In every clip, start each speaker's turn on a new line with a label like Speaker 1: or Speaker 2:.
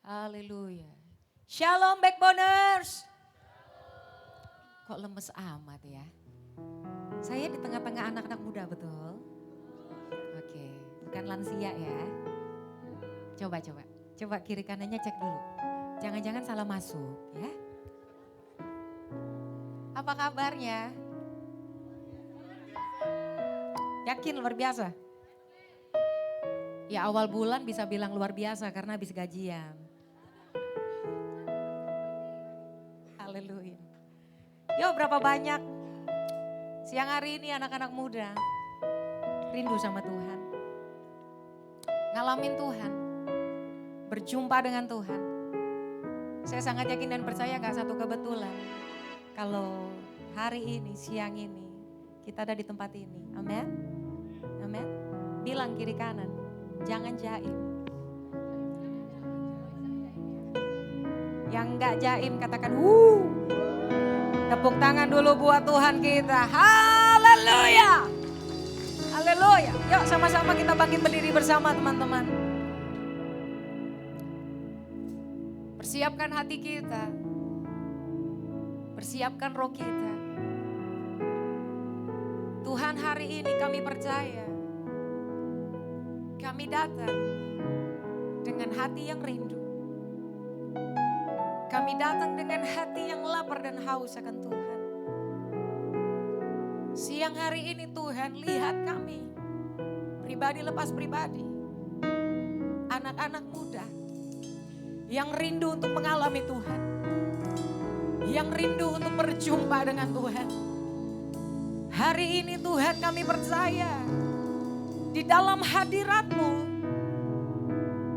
Speaker 1: Haleluya. Shalom Backboners. Kok lemes amat ya? Saya di tengah-tengah anak-anak muda betul? Oke, bukan lansia ya. Coba kiri kanannya cek dulu. Jangan-jangan salah masuk ya. Apa kabarnya? Yakin luar biasa? Ya awal bulan bisa bilang luar biasa karena habis gajian. Haleluya. Yo berapa banyak siang hari ini anak-anak muda rindu sama Tuhan. Ngalamin Tuhan. Berjumpa dengan Tuhan. Saya sangat yakin dan percaya gak satu kebetulan. Kalau hari ini, siang ini kita ada di tempat ini. Amin. Amin. Bilang kiri kanan. Jangan jaim. Yang gak jaim katakan Tepuk tangan dulu buat Tuhan kita. Haleluya. Haleluya. Yuk sama-sama kita bangkit berdiri bersama teman-teman. Persiapkan hati kita. Persiapkan roh kita. Tuhan hari ini kami percaya. Kami datang dengan hati yang rindu. Kami datang dengan hati yang lapar dan haus akan Tuhan. Siang hari ini Tuhan lihat kami. Pribadi lepas pribadi. Anak-anak muda. Yang rindu untuk mengalami Tuhan. Yang rindu untuk berjumpa dengan Tuhan. Hari ini Tuhan kami percaya. Di dalam hadirat-Mu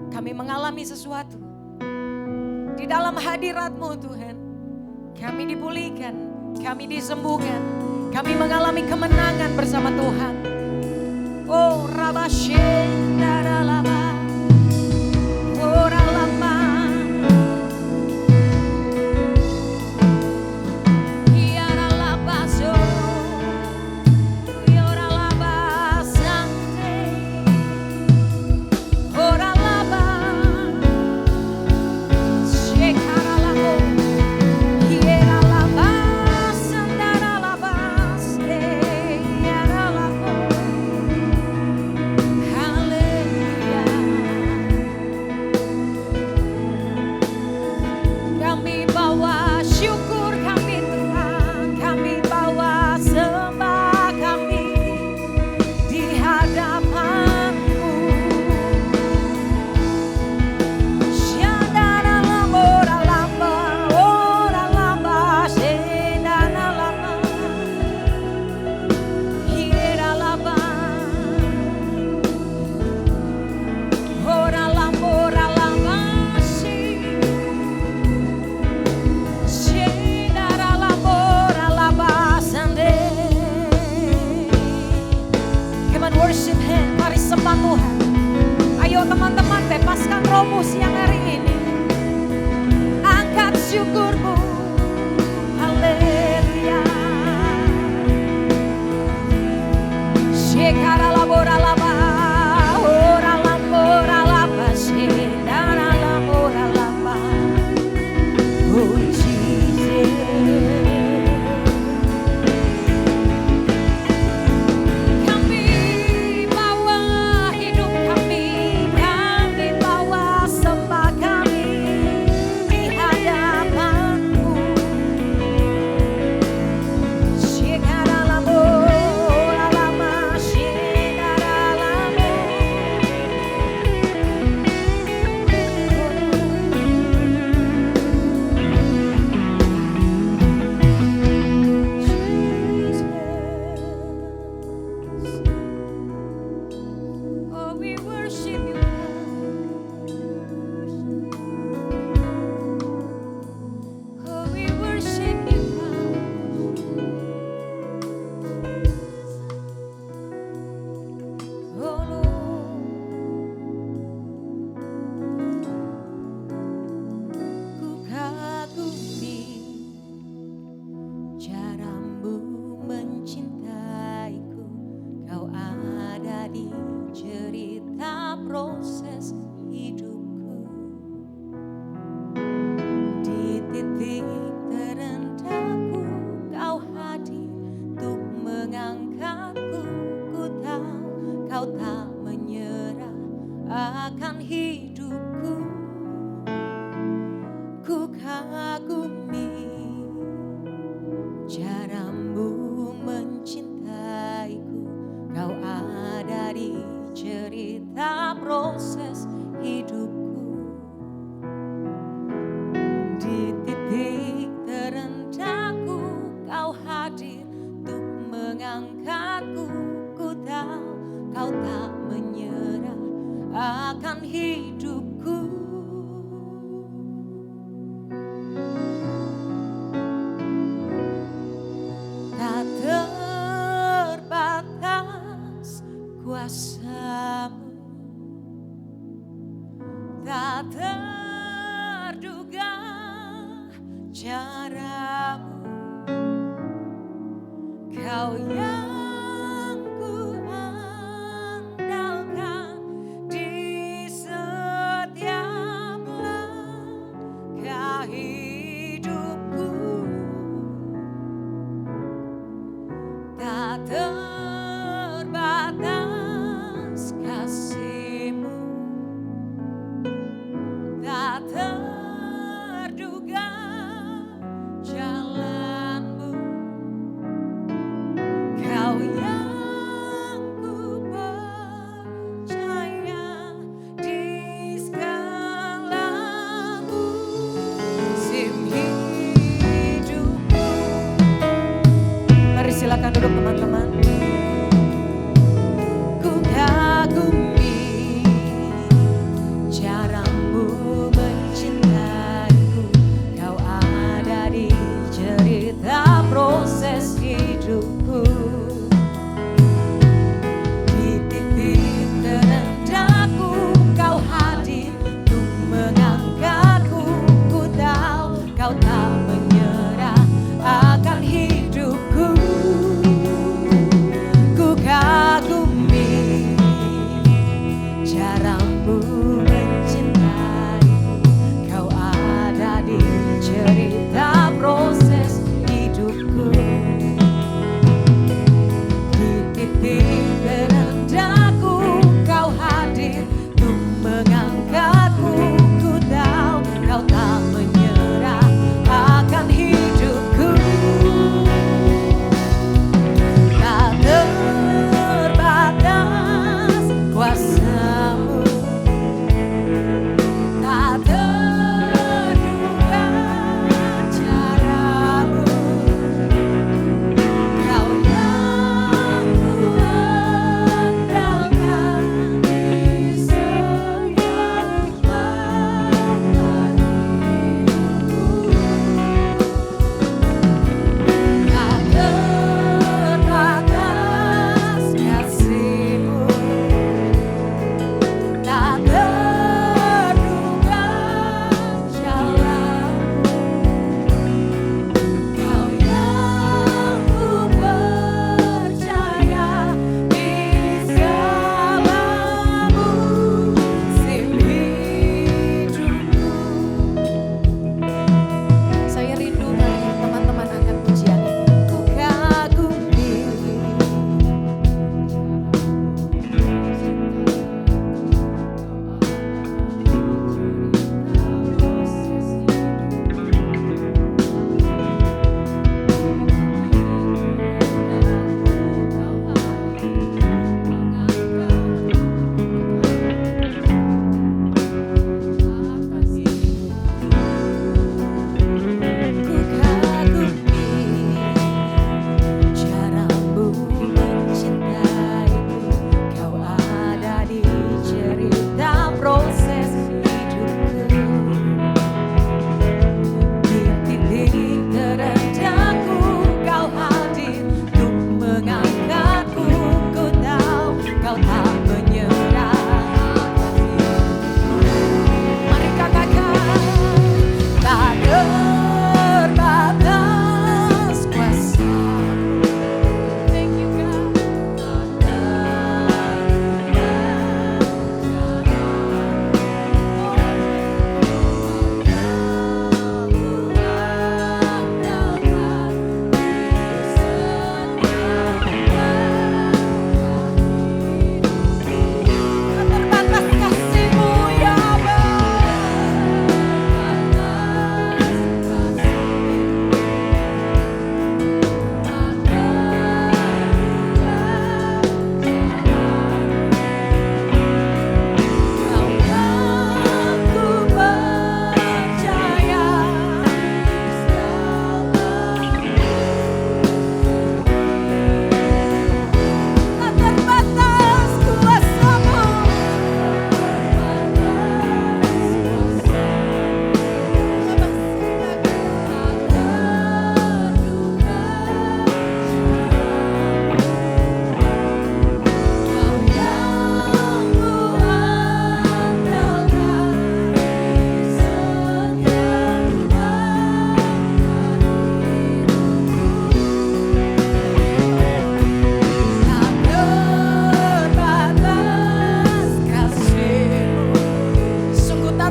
Speaker 1: kami mengalami sesuatu. Di dalam hadirat-Mu Tuhan kami dipulihkan, kami disembuhkan, kami mengalami kemenangan bersama Tuhan. Oh Rabashendalama, oh Ralama, Yaralabaso. Hadapan akan hidupku. Ku kagumi caramu mencintaiku. Kau ada di cerita proses hidupku. Di titik terendahku kau hadir untuk mengangkatku. Ku tahu kau tak menyerah akan hidupku. Tak terbatas kuasamu, tak terduga caramu. Kau yang ku andalkan di setiap langkah hidupku. Tak terbatas kasih-Mu, tak terduga jalan-Mu. Kau yang ku percaya di segala musim hidupku. Mari silakan duduk teman-teman. Ku kagumi caramu mencintaiku. Kau ada di cerita proses hidupku. Di titik terendahku kau hadir untuk mengangkatku. Ku tahu kau tak menyerah akan hidupku. Ku kagumi caramu mencintaiku. Kau ada di cerita proses hidupku. Di titik terendahku kau hadir untuk mengangkatku. Ku tahu kau tak menyerah akan hidupku. Tak terbatas kuasa-Mu, tak terduga cara-Mu. Kau yang ku andalkan di setiap langkah hidupku. Tak terbatas kasih-Mu,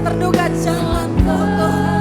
Speaker 1: tak terduga jalan-Mu Tuhan.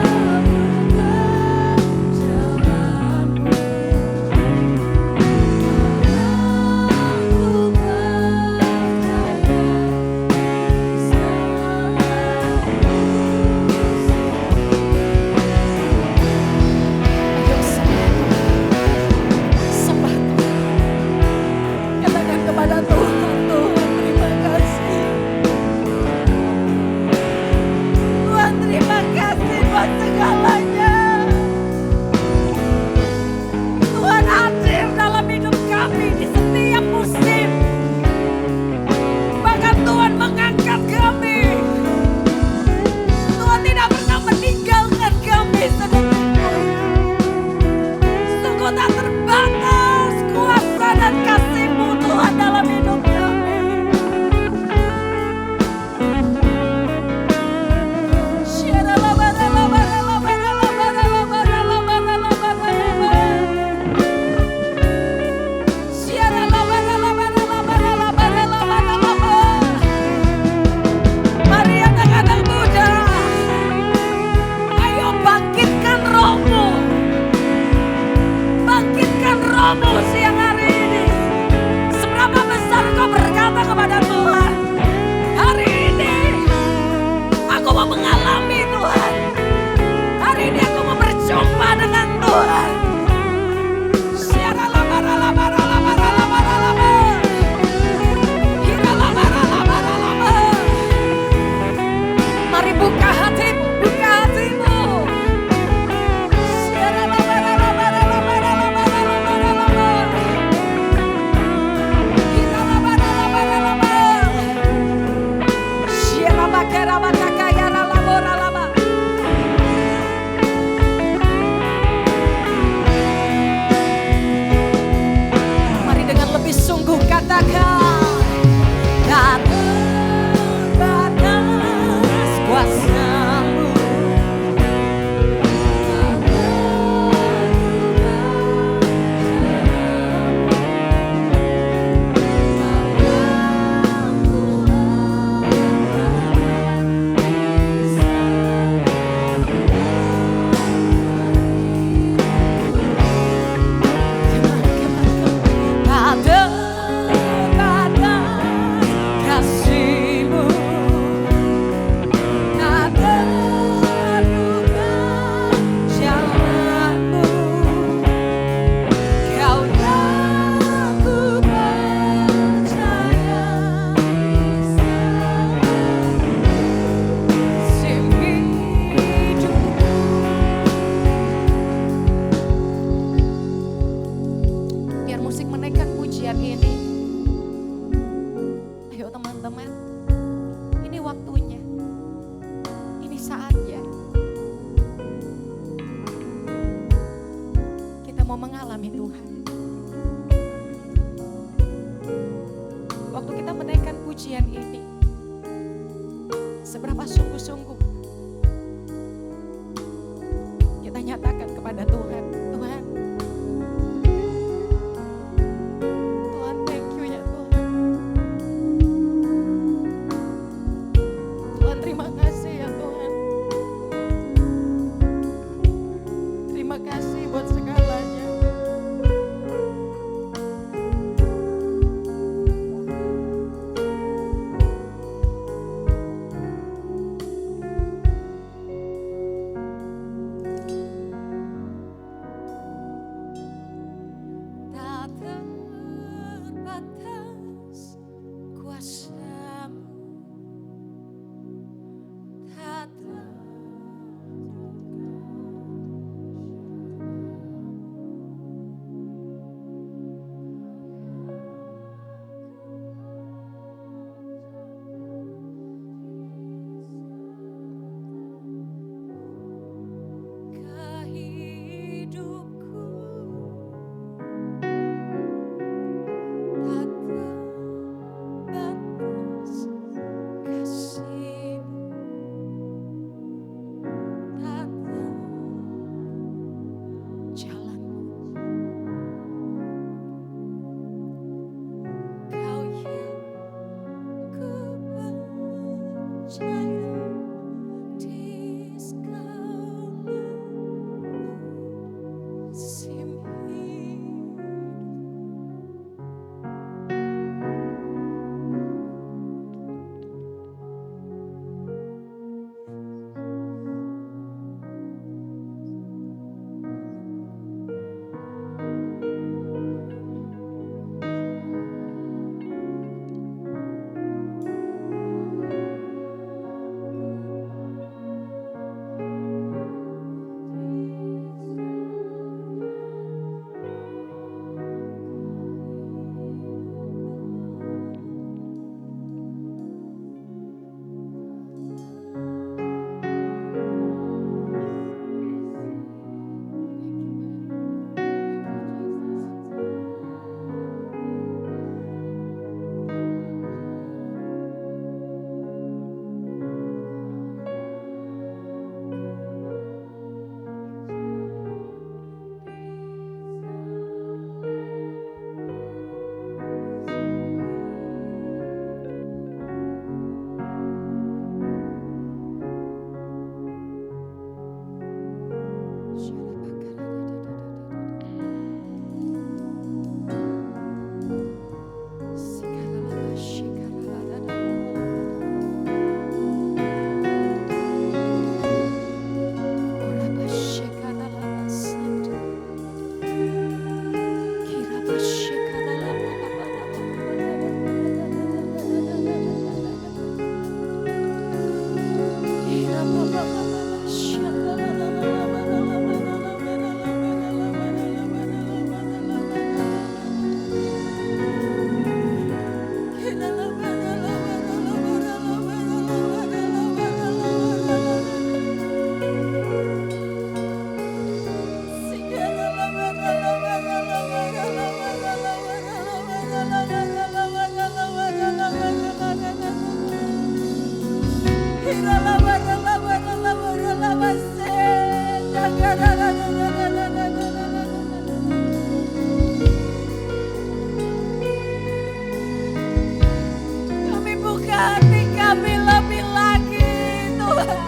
Speaker 1: Kami buka hati kami lebih lagi, Tuhan.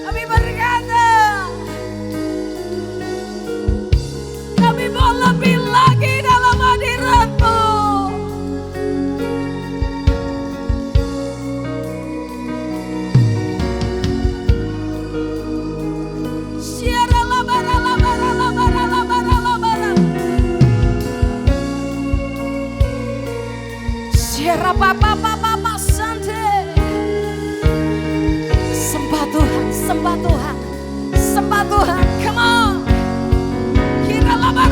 Speaker 1: Kami berkata, kami mau lebih lagi dalam hadirat-Mu. Siara papa mama sante. Sembah Tuhan, sembah Tuhan, sembah Tuhan. Come on. Kira lama.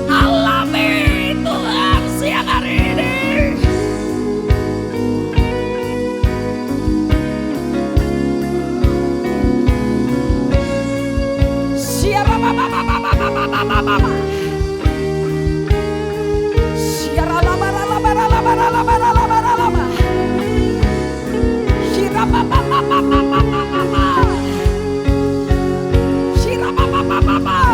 Speaker 1: Alami Tuhan siang hari ini. Siara mama. Siara lama. Kira mama. Kira mama.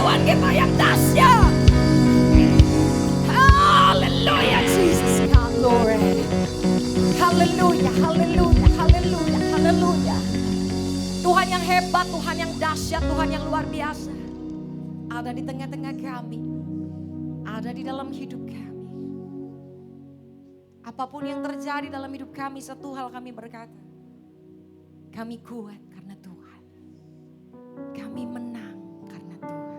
Speaker 1: Tuhan kita yang dahsyat. Haleluya, Jesus God, Lord. Haleluya, haleluya, haleluya, haleluya. Tuhan yang hebat, Tuhan yang dahsyat, Tuhan yang luar biasa. Ada di tengah-tengah kami. Ada di dalam hidup kami. Apapun yang terjadi dalam hidup kami, satu hal kami berkata. Kami kuat karena Tuhan. Kami menang karena Tuhan.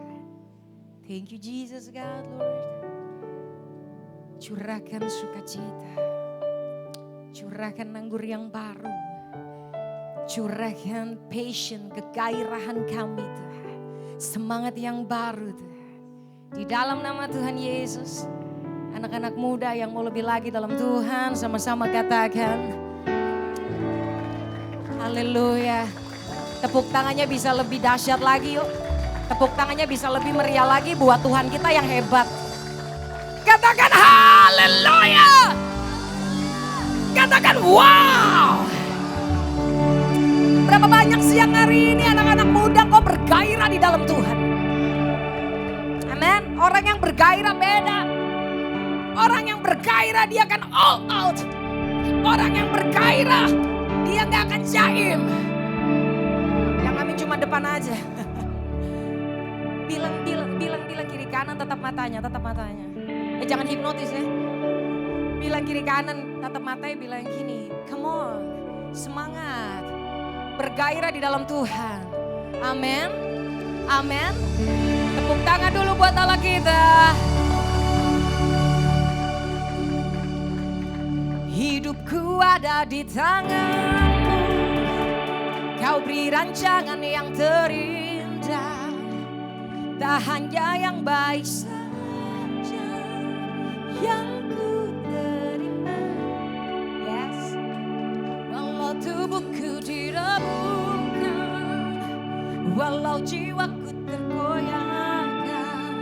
Speaker 1: Thank you Jesus God, Lord. Curahkan sukacita. Curahkan anggur yang baru. Curahkan passion, kegairahan kami Tuhan. Semangat yang baru Tuhan. Di dalam nama Tuhan Yesus. Anak-anak muda yang mau lebih lagi dalam Tuhan, sama-sama katakan. Haleluya. Tepuk tangannya bisa lebih dahsyat lagi yuk. Tepuk tangannya bisa lebih meriah lagi buat Tuhan kita yang hebat. Katakan haleluya. Katakan wow. Berapa banyak siang hari ini anak-anak muda kok bergairah di dalam Tuhan. Amin. Orang yang bergairah beda. Orang yang bergairah dia akan all out. Orang yang bergairah dia gak akan jaim. Yang amin cuma depan aja. Bilang kiri kanan tatap matanya. Jangan hipnotis ya. Bilang kiri kanan tatap matanya, bilang gini. Come on, semangat. Bergairah di dalam Tuhan. Amin. Amin. Tepuk tangan dulu buat Allah kita. Hidupku ada di tanganmu. Kau beri rancangan yang terindah. Tak hanya yang baik saja yang ku terima. Yes. Walau tubuhku direbutkan, walau jiwaku tergoyahkan,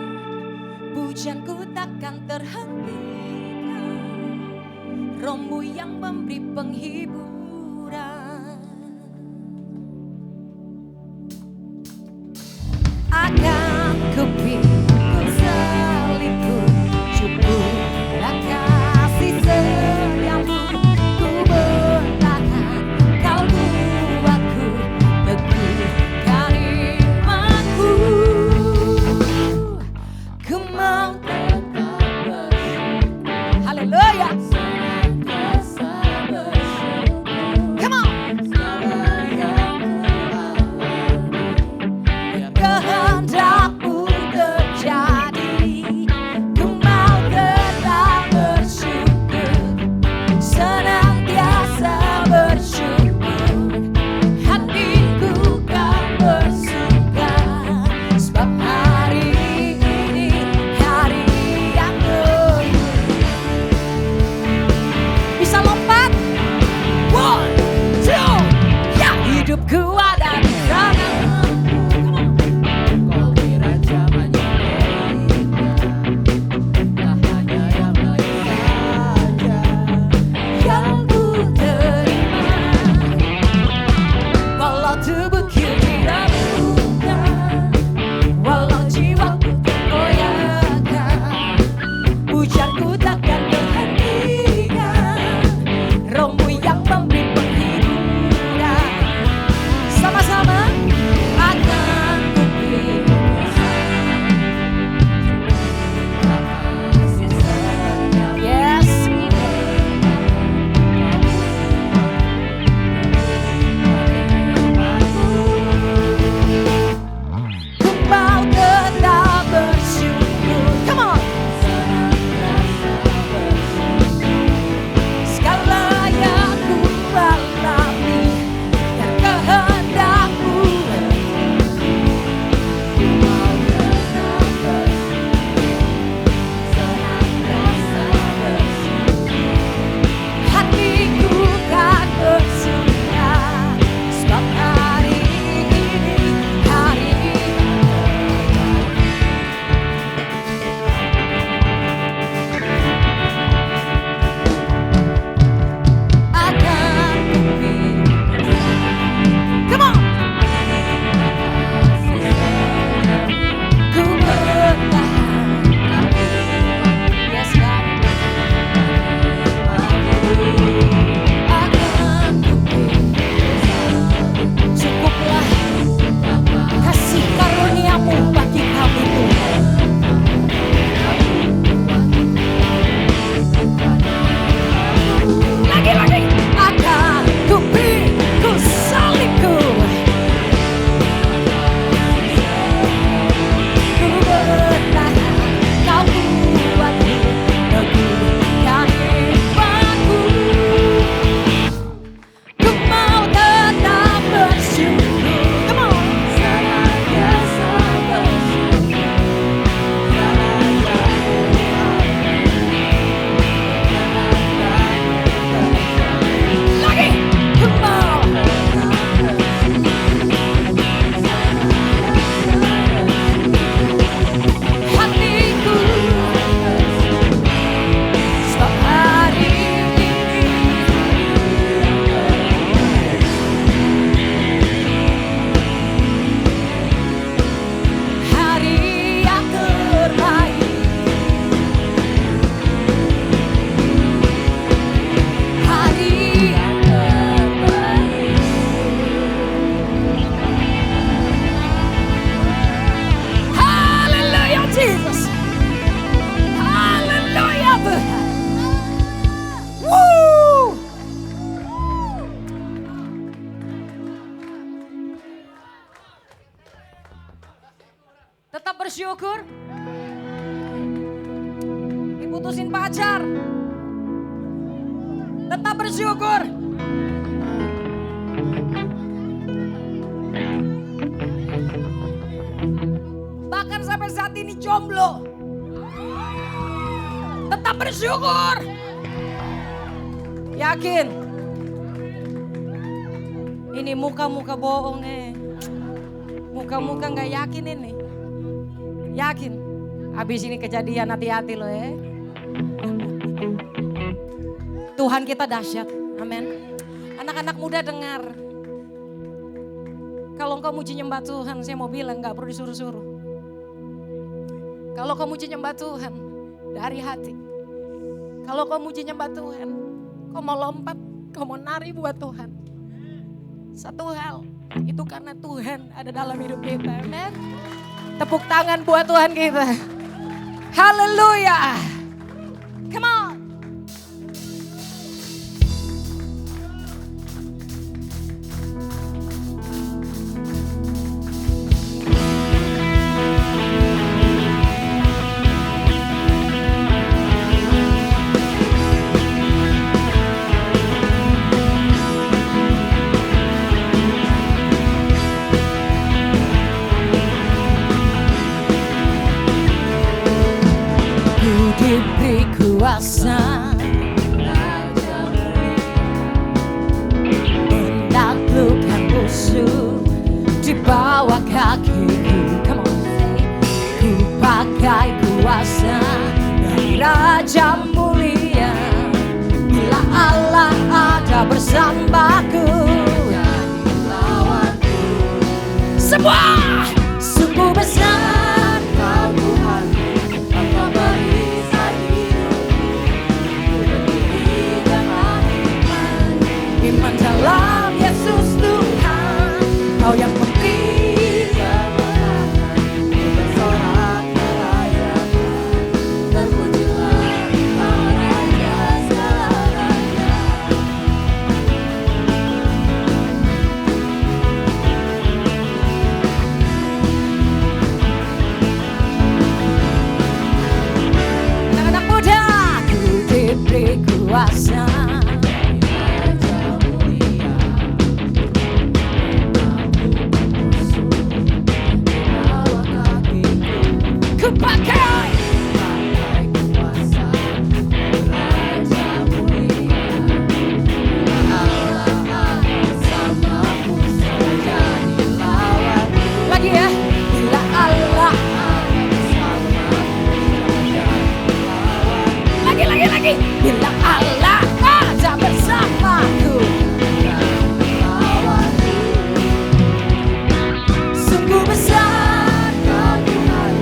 Speaker 1: pujianku takkan terhentikan. Rohmu yang memberi penghiburan. Akan kupikul salibku, cukuplah kasih setiamu. Ku bertahan, kau buatku teguhkan imanku. Ku mau tetap bersyukur. Haleluya. Kehendakmu terjadi. Jesus. Haleluya Tuhan. Woo. Tetap bersyukur. Diputusin pacar. Tetap bersyukur. Bahkan sampai saat ini jomblo. Tetap bersyukur. Yakin. Ini muka-muka bohong Muka-muka gak yakin ini. Yakin. Habis ini kejadian, hati-hati loh ya. Tuhan kita dahsyat. Amin. Anak-anak muda dengar. Kalau engkau muji nyembah Tuhan, saya mau bilang gak perlu disuruh-suruh. Kalau kau muji nyembah Tuhan dari hati. Kalau kau muji nyembah Tuhan, kau mau lompat, kau mau nari buat Tuhan. Satu hal, itu karena Tuhan ada dalam hidup kita. Amen. Tepuk tangan buat Tuhan kita. Haleluya. Come on. Diberi kuasa menaklukkan musuh di bawah kakiku. Come on, ku pakai kuasa dari Raja Mulia. Bila Allah ada bersamaku, semua sungguh besar kau Tuhan. Iman dalam Yesus Tuhan, Kau yang memberi kemenangan, bersorak kerajaan, terpujilah Kau Raja segala raja. Anak-anak muda, ku diberi kuasa. Bila Allah ada bersamaku, sungguh besar kau Tuhan.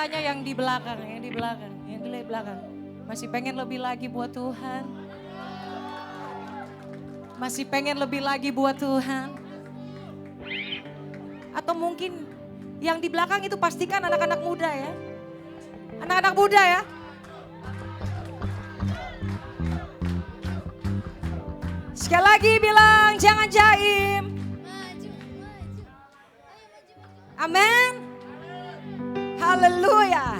Speaker 1: tanya yang di belakang, yang di belakang. Masih pengen lebih lagi buat Tuhan? Masih pengen lebih lagi buat Tuhan? Atau mungkin yang di belakang itu pastikan anak-anak muda ya. Anak-anak muda ya. Sekali lagi bilang jangan jaim. Amin. Haleluya.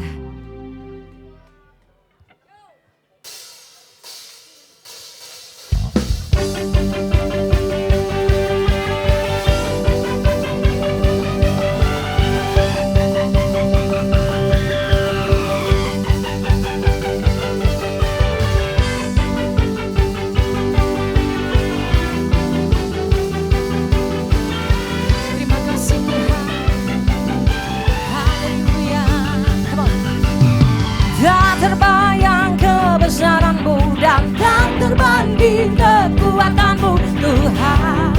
Speaker 1: Kekuatanmu Tuhan,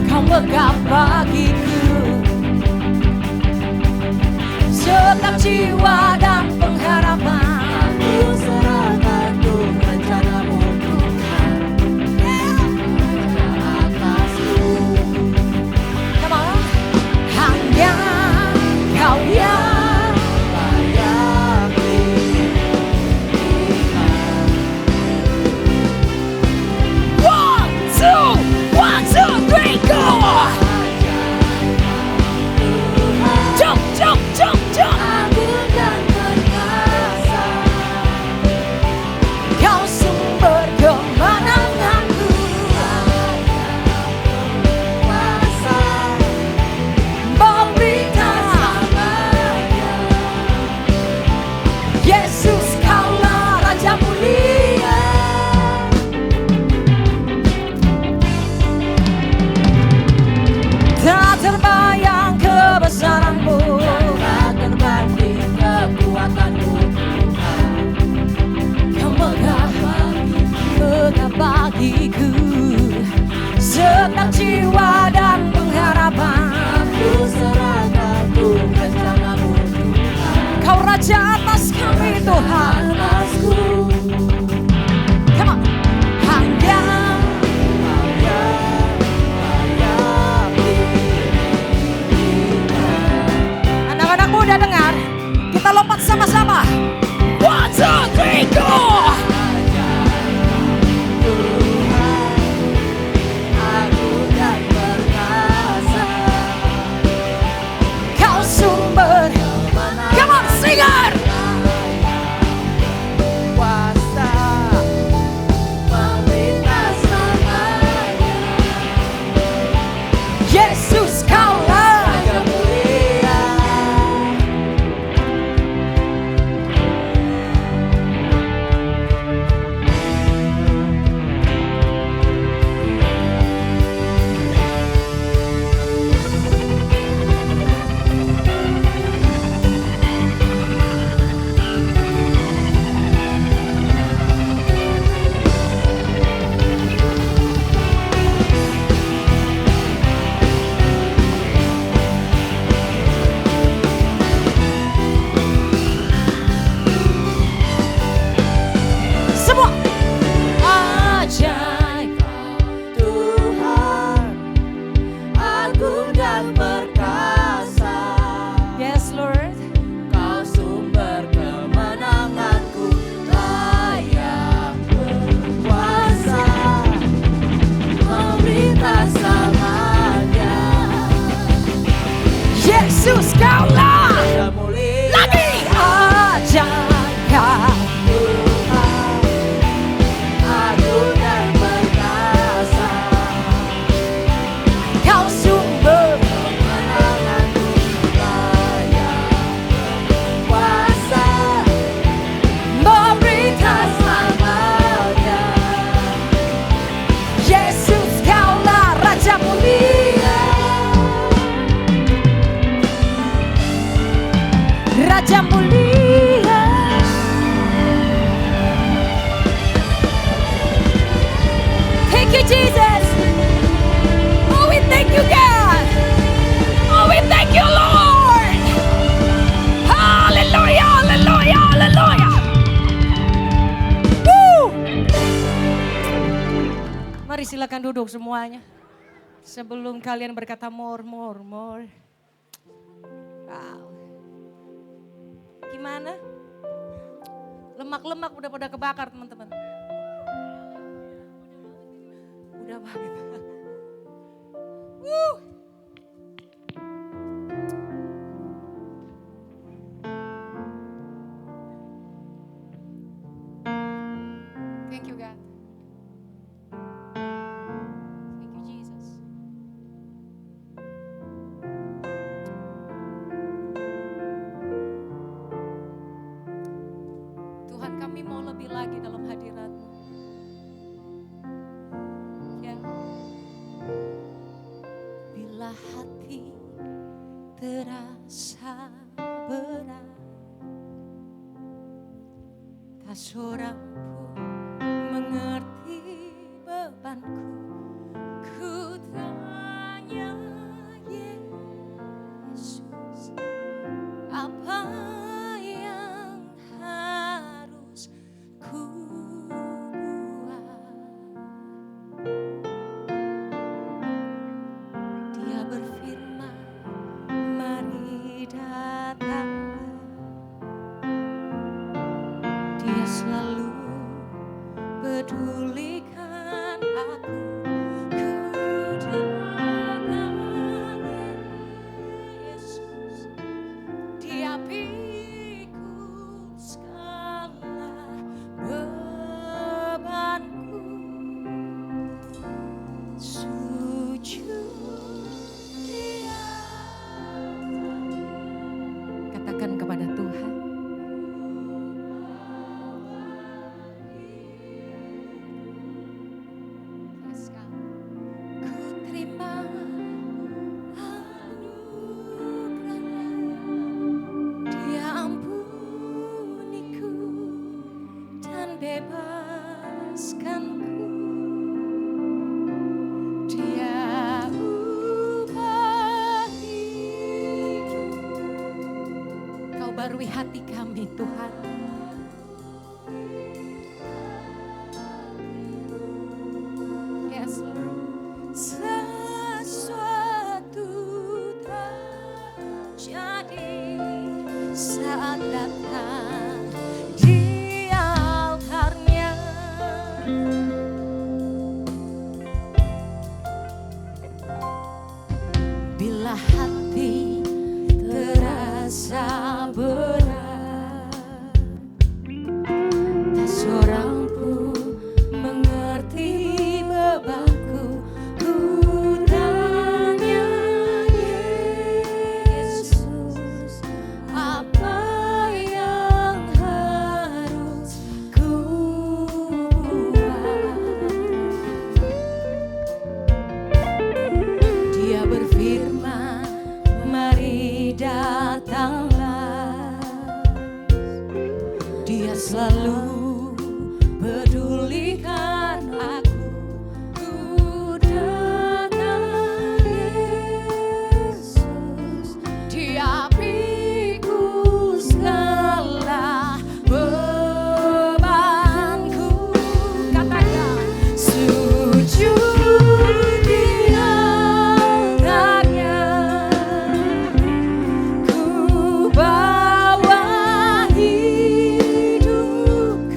Speaker 1: Kau megah bagiku. Setiap jiwa dan pengharapan ku serahkan untuk rencanamu Tuhan. Atasku, come on. Hanya Kau yang layak diiman. One, two, three, go! Jump, jump, jump, jump! Agung dan perkasa, Kau sumber kemenanganku. Kuasa memberikan selamanya. Yesus, Kaulah Raja mulia. Tak terbayang kebesaran-Mu, tak terbanding kekuatan-Mu Tuhan. Kau megah bagiku. Setiap jiwa dan pengharapan ku serahkan untuk rencana-Mu Tuhan. Kau Raja atas kami Tuhan. Atasku. Come on. Hanya udah dengar, kita lompat sama-sama. 1, 2, 3, go! Kau sumber, come on, singer! duduk semuanya. Sebelum kalian berkata more. Wow. Gimana? Lemak-lemak udah pada kebakar teman-teman. Udah banget. Thank you God. Thank you Jesus. Tuhan, kami mau lebih lagi dalam hadirat-Mu. Ya. Bila hati terasa berat, tak seorang pun mengerti bebanku. Ku tanya Yesus, apa yang harus ku buat? Dia berfirman, mari datanglah. Dia selalu pedulikan aku. Ku datang Yesus, Dia pikul segala bebanku. Sujud Dia. Katakan kepada Tuhan, yes, God. Ku terima anugerah-Nya. Dia ampuniku dan bebaskanku. Dia ubah hidup. Kau barui hati kami Tuhan. Yes Lord. Sesuatu terjadi saat datang di altar-Nya. Bila hati terasa berat, tak seorang pun mengerti bebanku. Ku tanya Yesus, apa yang harus ku buat? Dia berfirman, mari datanglah. Dia selalu pedulikan aku. Ku datang Yesus, Dia pikul segala bebanku. Katakan, sujud di altar-Nya. Ku bawa hidupku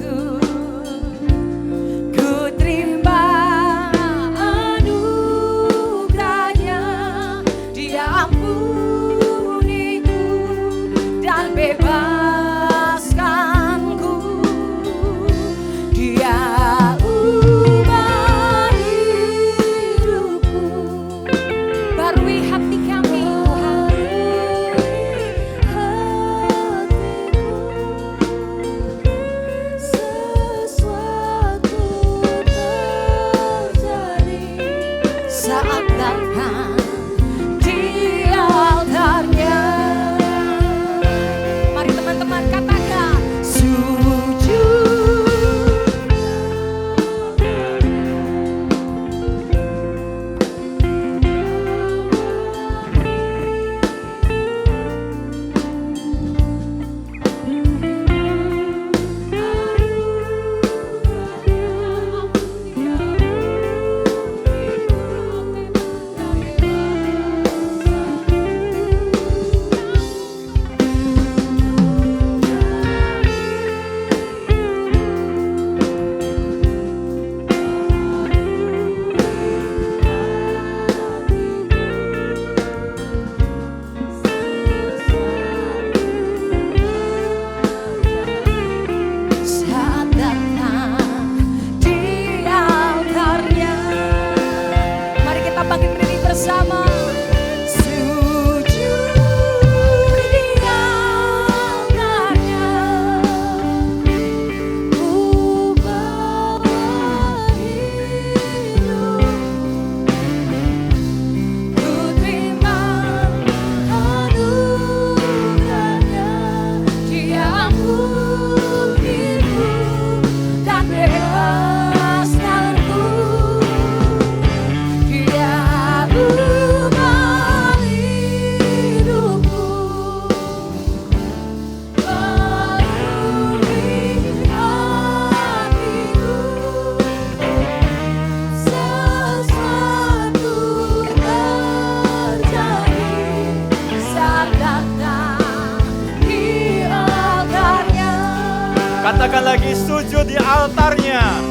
Speaker 2: Katakan lagi, sujud di altarnya.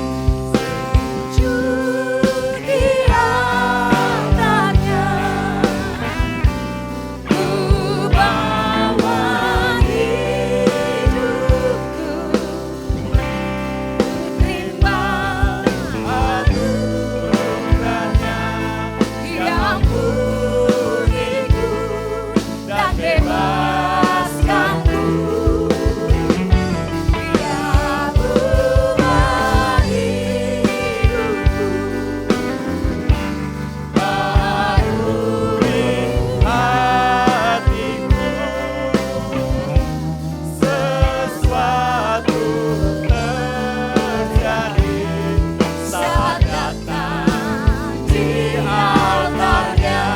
Speaker 1: Sujud di altarnya, ku bawa hidupku, terima anugerahnya yang puniku dan bebaskanku. Dia berubah hidupku,
Speaker 2: Barui hatiku, sesuatu terjadi saat datang di altarnya.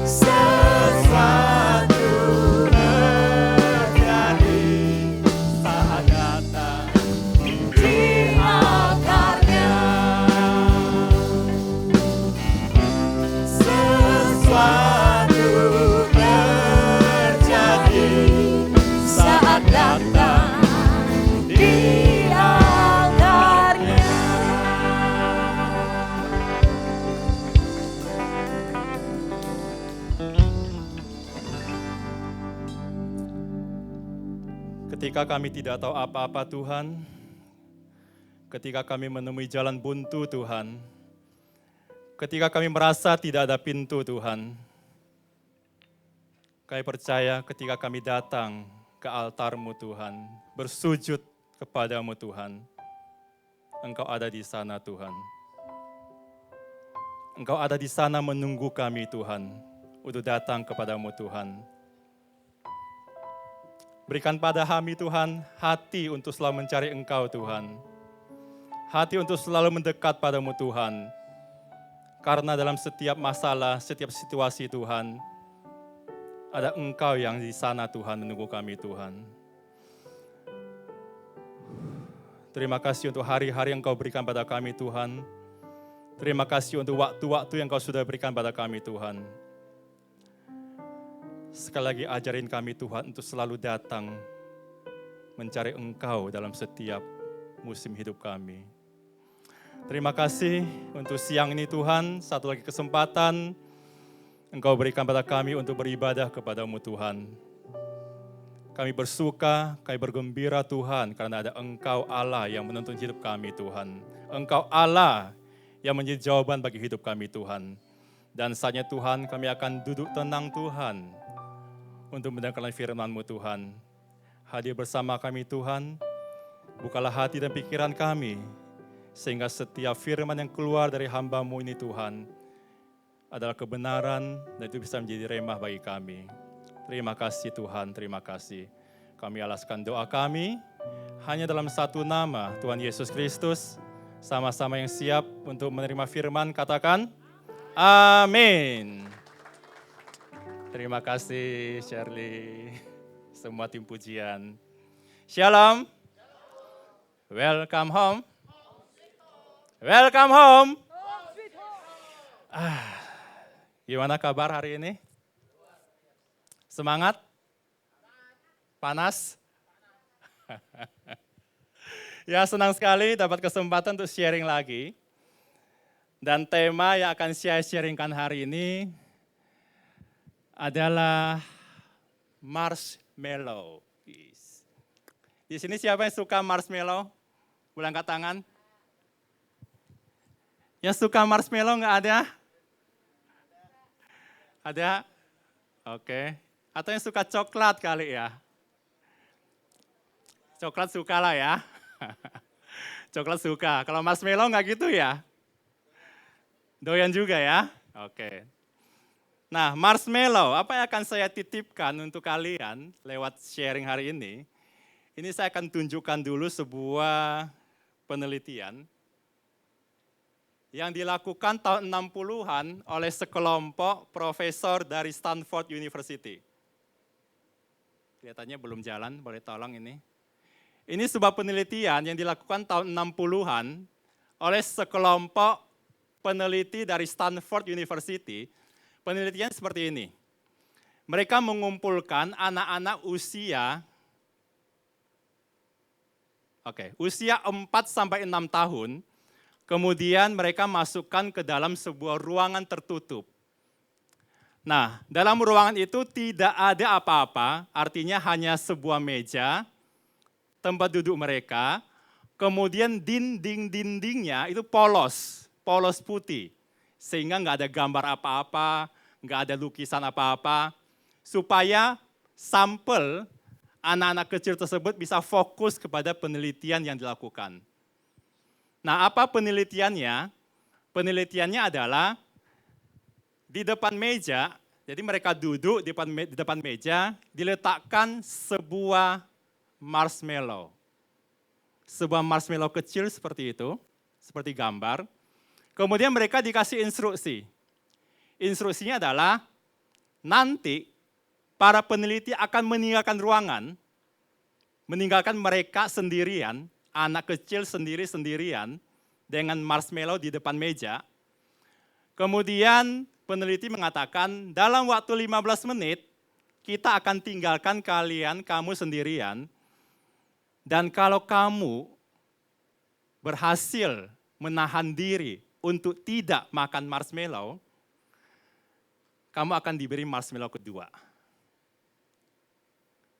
Speaker 2: Sesuatu terjadi saat datang di altarnya. Sesuatu terjadi saat datang di altarnya. Ketika kami tidak tahu apa-apa Tuhan, ketika kami menemui jalan buntu Tuhan, ketika kami merasa tidak ada pintu Tuhan, kami percaya ketika kami datang ke altar-Mu Tuhan, bersujud kepadamu Tuhan, Engkau ada di sana Tuhan. Engkau ada di sana menunggu kami Tuhan, untuk datang kepadamu Tuhan. Berikan pada kami Tuhan, hati untuk selalu mencari Engkau Tuhan. Hati untuk selalu mendekat padamu Tuhan. Karena dalam setiap masalah, setiap situasi Tuhan, ada Engkau yang di sana Tuhan menunggu kami Tuhan. Terima kasih untuk hari-hari yang Kau berikan pada kami Tuhan. Terima kasih untuk waktu-waktu yang Kau sudah berikan pada kami Tuhan. Sekali lagi ajarin kami Tuhan untuk selalu datang mencari Engkau dalam setiap musim hidup kami. Terima kasih untuk siang ini Tuhan, satu lagi kesempatan Engkau berikan pada kami untuk beribadah kepadamu Tuhan. Kami bersuka, kami bergembira Tuhan karena ada Engkau Allah yang menuntun hidup kami Tuhan. Engkau Allah yang menjadi jawaban bagi hidup kami Tuhan. Dan saatnya Tuhan kami akan duduk tenang Tuhan untuk mendengarkan firman-Mu Tuhan. Hadir bersama kami Tuhan, bukalah hati dan pikiran kami, sehingga setiap firman yang keluar dari hamba-Mu ini Tuhan, adalah kebenaran dan itu bisa menjadi remah bagi kami. Terima kasih Tuhan, terima kasih. Kami alaskan doa kami, hanya dalam satu nama Tuhan Yesus Kristus, sama-sama yang siap untuk menerima firman, katakan, amin. Terima kasih Shirley, semua tim pujian. Shalom. Welcome home. Welcome home. Gimana kabar hari ini? Semangat? Panas? Ya, senang sekali dapat kesempatan untuk sharing lagi. Dan tema yang akan saya sharingkan hari ini adalah marshmallow. Di sini siapa yang suka marshmallow? Boleh angkat tangan. Yang suka marshmallow nggak ada? Ada? Oke. Atau yang suka coklat kali ya? Coklat suka lah ya. Coklat suka. Kalau marshmallow nggak gitu ya? Doyan juga ya? Oke. Nah, marshmallow, apa yang akan saya titipkan untuk kalian lewat sharing hari ini? Ini saya akan tunjukkan dulu sebuah penelitian yang dilakukan tahun 60-an oleh sekelompok profesor dari Stanford University. Kelihatannya belum jalan, boleh tolong ini. Ini sebuah penelitian yang dilakukan tahun 60-an oleh sekelompok peneliti dari Stanford University. Penelitian seperti ini. mereka mengumpulkan anak-anak usia 4 sampai 6 tahun, kemudian mereka masukkan ke dalam sebuah ruangan tertutup. Nah, dalam ruangan itu tidak ada apa-apa, artinya hanya sebuah meja, tempat duduk mereka, kemudian dinding-dindingnya itu polos putih, sehingga nggak ada gambar apa-apa, nggak ada lukisan apa-apa, supaya sampel anak-anak kecil tersebut bisa fokus kepada penelitian yang dilakukan. Nah, apa penelitiannya? Penelitiannya adalah di depan meja, jadi mereka duduk di depan meja, diletakkan sebuah marshmallow. Sebuah marshmallow kecil seperti itu, seperti gambar. Kemudian mereka dikasih instruksi. Instruksinya adalah nanti para peneliti akan meninggalkan ruangan, meninggalkan mereka sendirian, anak kecil sendiri-sendirian dengan marshmallow di depan meja. Kemudian peneliti mengatakan dalam waktu 15 menit kita akan tinggalkan kamu sendirian, dan kalau kamu berhasil menahan diri untuk tidak makan marshmallow, kamu akan diberi marshmallow kedua.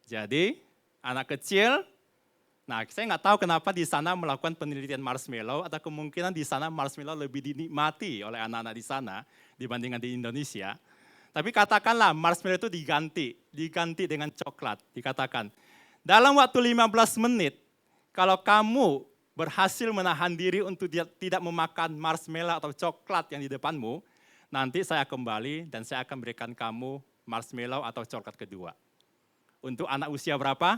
Speaker 2: Jadi, anak kecil, nah saya nggak tahu kenapa di sana melakukan penelitian marshmallow, atau kemungkinan di sana marshmallow lebih dinikmati oleh anak-anak di sana dibandingkan di Indonesia. Tapi katakanlah marshmallow itu diganti dengan coklat, dikatakan. Dalam waktu 15 menit, kalau kamu berhasil menahan diri untuk tidak memakan marshmallow atau coklat yang di depanmu, nanti saya kembali dan saya akan berikan kamu marshmallow atau coklat kedua. Untuk anak usia berapa?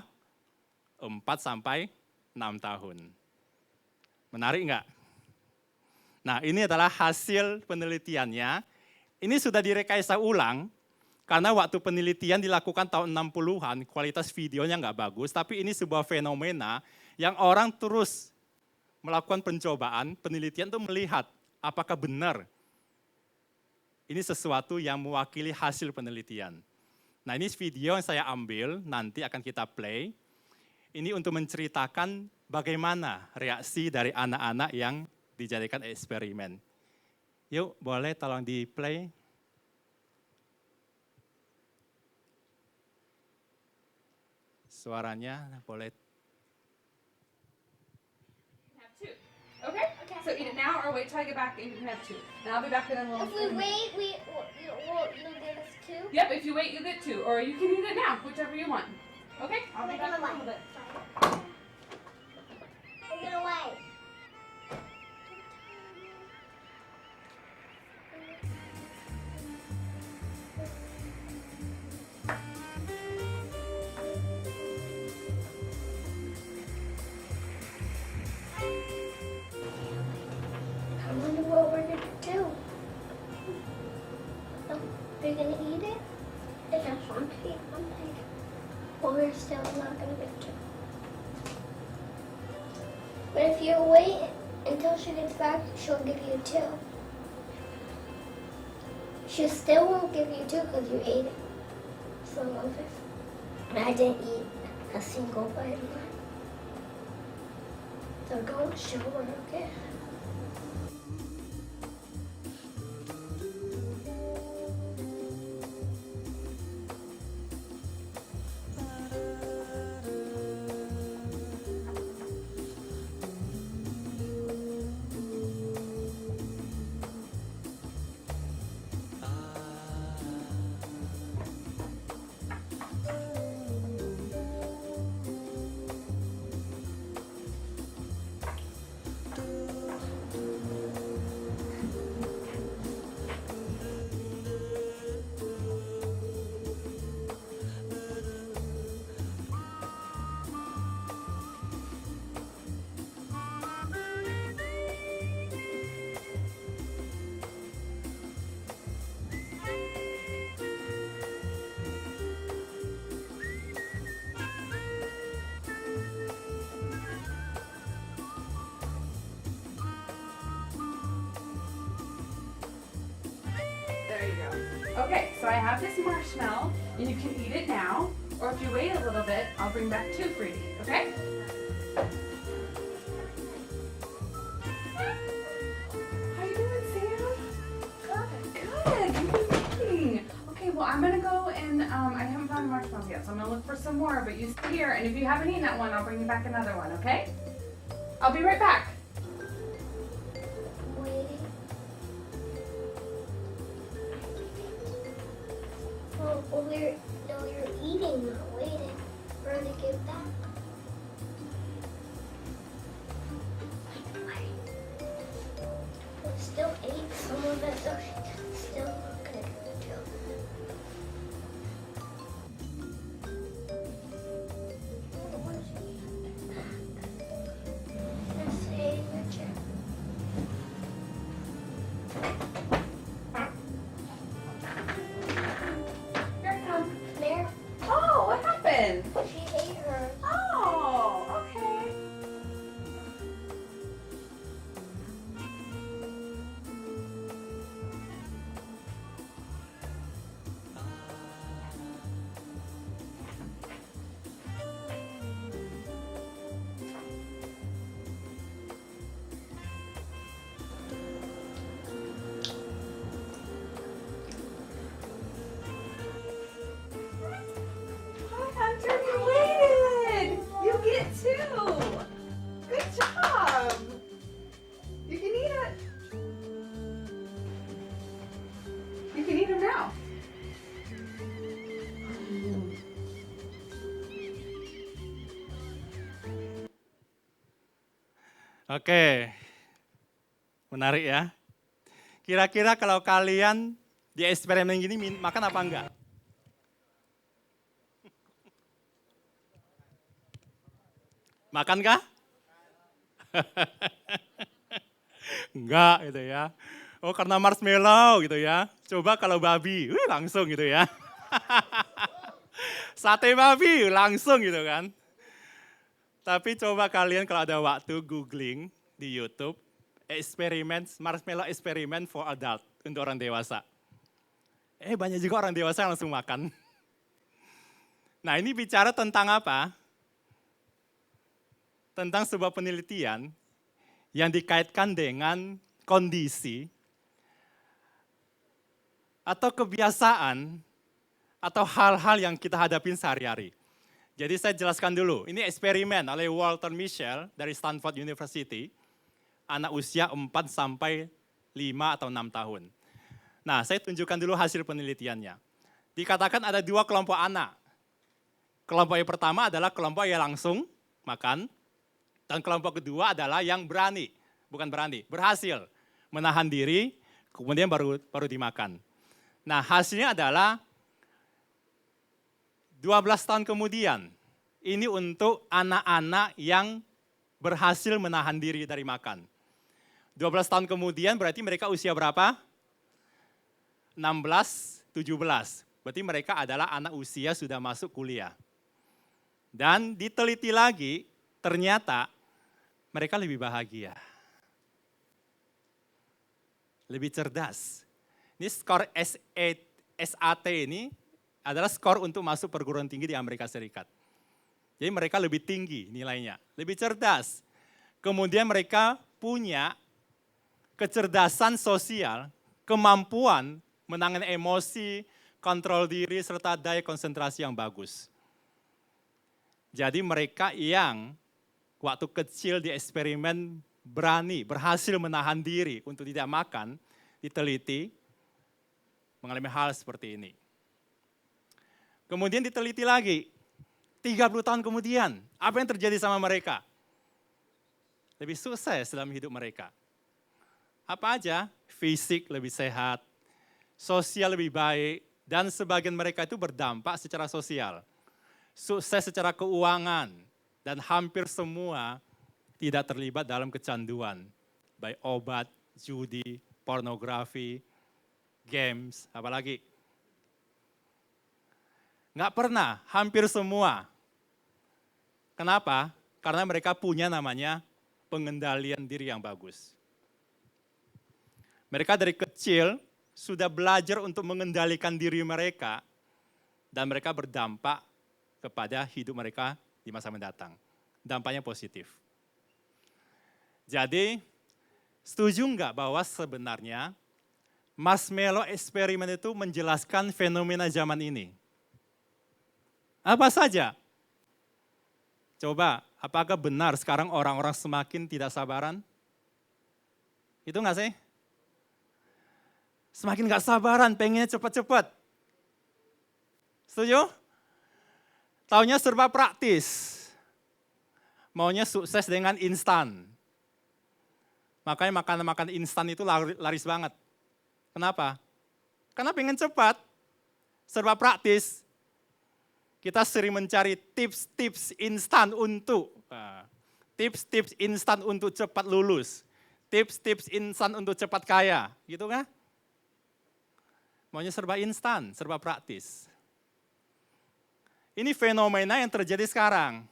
Speaker 2: 4 sampai 6 tahun. Menarik enggak? Nah, ini adalah hasil penelitiannya. Ini sudah direkayasa ulang, karena waktu penelitian dilakukan tahun 60-an, kualitas videonya enggak bagus, tapi ini sebuah fenomena yang orang terus melakukan pencobaan, penelitian untuk melihat apakah benar ini sesuatu yang mewakili hasil penelitian. Nah, ini video yang saya ambil, nanti akan kita play. Ini untuk menceritakan bagaimana reaksi dari anak-anak yang dijadikan eksperimen. Yuk, boleh tolong di-play. Suaranya boleh.
Speaker 3: Have two. Okay? Okay. So eat it now or wait till I get back and you can have two. And I'll be back in a little
Speaker 4: If we wait, you'll get us two?
Speaker 3: Yep, if you wait, you get two. Or you can eat it now, whichever you want. Okay? I'll be
Speaker 4: We're
Speaker 3: back in a
Speaker 4: gonna
Speaker 3: little bit.
Speaker 4: We're gonna wait. I wonder what we're gonna do. Are you gonna eat it? Is that fun to eat something? Or we're still not gonna get to? But if you wait until she gets back, she'll give you two. She still won't give you two because you ate it. Some of it. And I didn't eat a single bite of mine. So don't show her, okay?
Speaker 3: Okay, so I have this marshmallow, and you can eat it now, or if you wait a little bit, I'll bring back two for you to eat, okay? How you doing, Sam? Good. You've been eating. Okay, well, I'm gonna go and I haven't found marshmallows yet, so I'm gonna look for some more, but you stay here, and if you haven't eaten that one, I'll bring you back another one, okay? I'll be right back.
Speaker 4: Waiting. You're eating, not waiting for her to give back. We still ate some of it, so she's still not gonna give it to her. Just stay in your chair.
Speaker 3: Here I come.
Speaker 4: There,
Speaker 3: Oh, what happened?
Speaker 4: she ate her.
Speaker 3: Oh, okay. Hi, Hunter, you waited. You get two. Good job. You can eat it. You can eat them now.
Speaker 2: Oke, menarik ya. Kira-kira kalau kalian di eksperimen gini makan apa enggak? Makan kah? Enggak gitu ya. Oh karena marshmallow gitu ya. Coba kalau babi, langsung gitu ya. Sate babi langsung gitu kan. Tapi coba kalian kalau ada waktu googling di YouTube, eksperimen, marshmallow eksperimen for adult, untuk orang dewasa. Banyak juga orang dewasa yang langsung makan. Nah ini bicara tentang apa? Tentang sebuah penelitian yang dikaitkan dengan kondisi atau kebiasaan atau hal-hal yang kita hadapin sehari-hari. Jadi saya jelaskan dulu, ini eksperimen oleh Walter Mischel dari Stanford University, anak usia 4 sampai 5 atau 6 tahun. Nah, saya tunjukkan dulu hasil penelitiannya. Dikatakan ada 2 kelompok anak. Kelompok yang pertama adalah kelompok yang langsung makan, dan kelompok kedua adalah yang berhasil menahan diri, kemudian baru dimakan. Nah, hasilnya adalah 12 tahun kemudian, ini untuk anak-anak yang berhasil menahan diri dari makan. 12 tahun kemudian berarti mereka usia berapa? 16, 17. Berarti mereka adalah anak usia sudah masuk kuliah. Dan diteliti lagi, ternyata mereka lebih bahagia. Lebih cerdas. Ini skor SAT ini adalah skor untuk masuk perguruan tinggi di Amerika Serikat. Jadi mereka lebih tinggi nilainya, lebih cerdas. Kemudian mereka punya kecerdasan sosial, kemampuan menangani emosi, kontrol diri, serta daya konsentrasi yang bagus. Jadi mereka yang waktu kecil di eksperimen berhasil menahan diri untuk tidak makan, diteliti, mengalami hal seperti ini. Kemudian diteliti lagi, 30 tahun kemudian, apa yang terjadi sama mereka? Lebih sukses dalam hidup mereka. Apa aja? Fisik lebih sehat, sosial lebih baik, dan sebagian mereka itu berdampak secara sosial. Sukses secara keuangan, dan hampir semua tidak terlibat dalam kecanduan. Baik obat, judi, pornografi, games, apalagi. Nggak pernah, hampir semua. Kenapa? Karena mereka punya namanya pengendalian diri yang bagus. Mereka dari kecil sudah belajar untuk mengendalikan diri mereka dan mereka berdampak kepada hidup mereka di masa mendatang. Dampaknya positif. Jadi, setuju nggak bahwa sebenarnya Marshmallow eksperimen itu menjelaskan fenomena zaman ini? Apa saja? Coba, apakah benar sekarang orang-orang semakin tidak sabaran? Itu nggak sih? Semakin nggak sabaran, pengennya cepat-cepat. Setuju? Taunya serba praktis. Maunya sukses dengan instan. Makanya makanan-makanan instan itu laris banget. Kenapa? Karena pengen cepat, serba praktis. Kita sering mencari tips-tips instan untuk cepat lulus, tips-tips instan untuk cepat kaya, gitu kan? Maunya serba instan, serba praktis. Ini fenomena yang terjadi sekarang,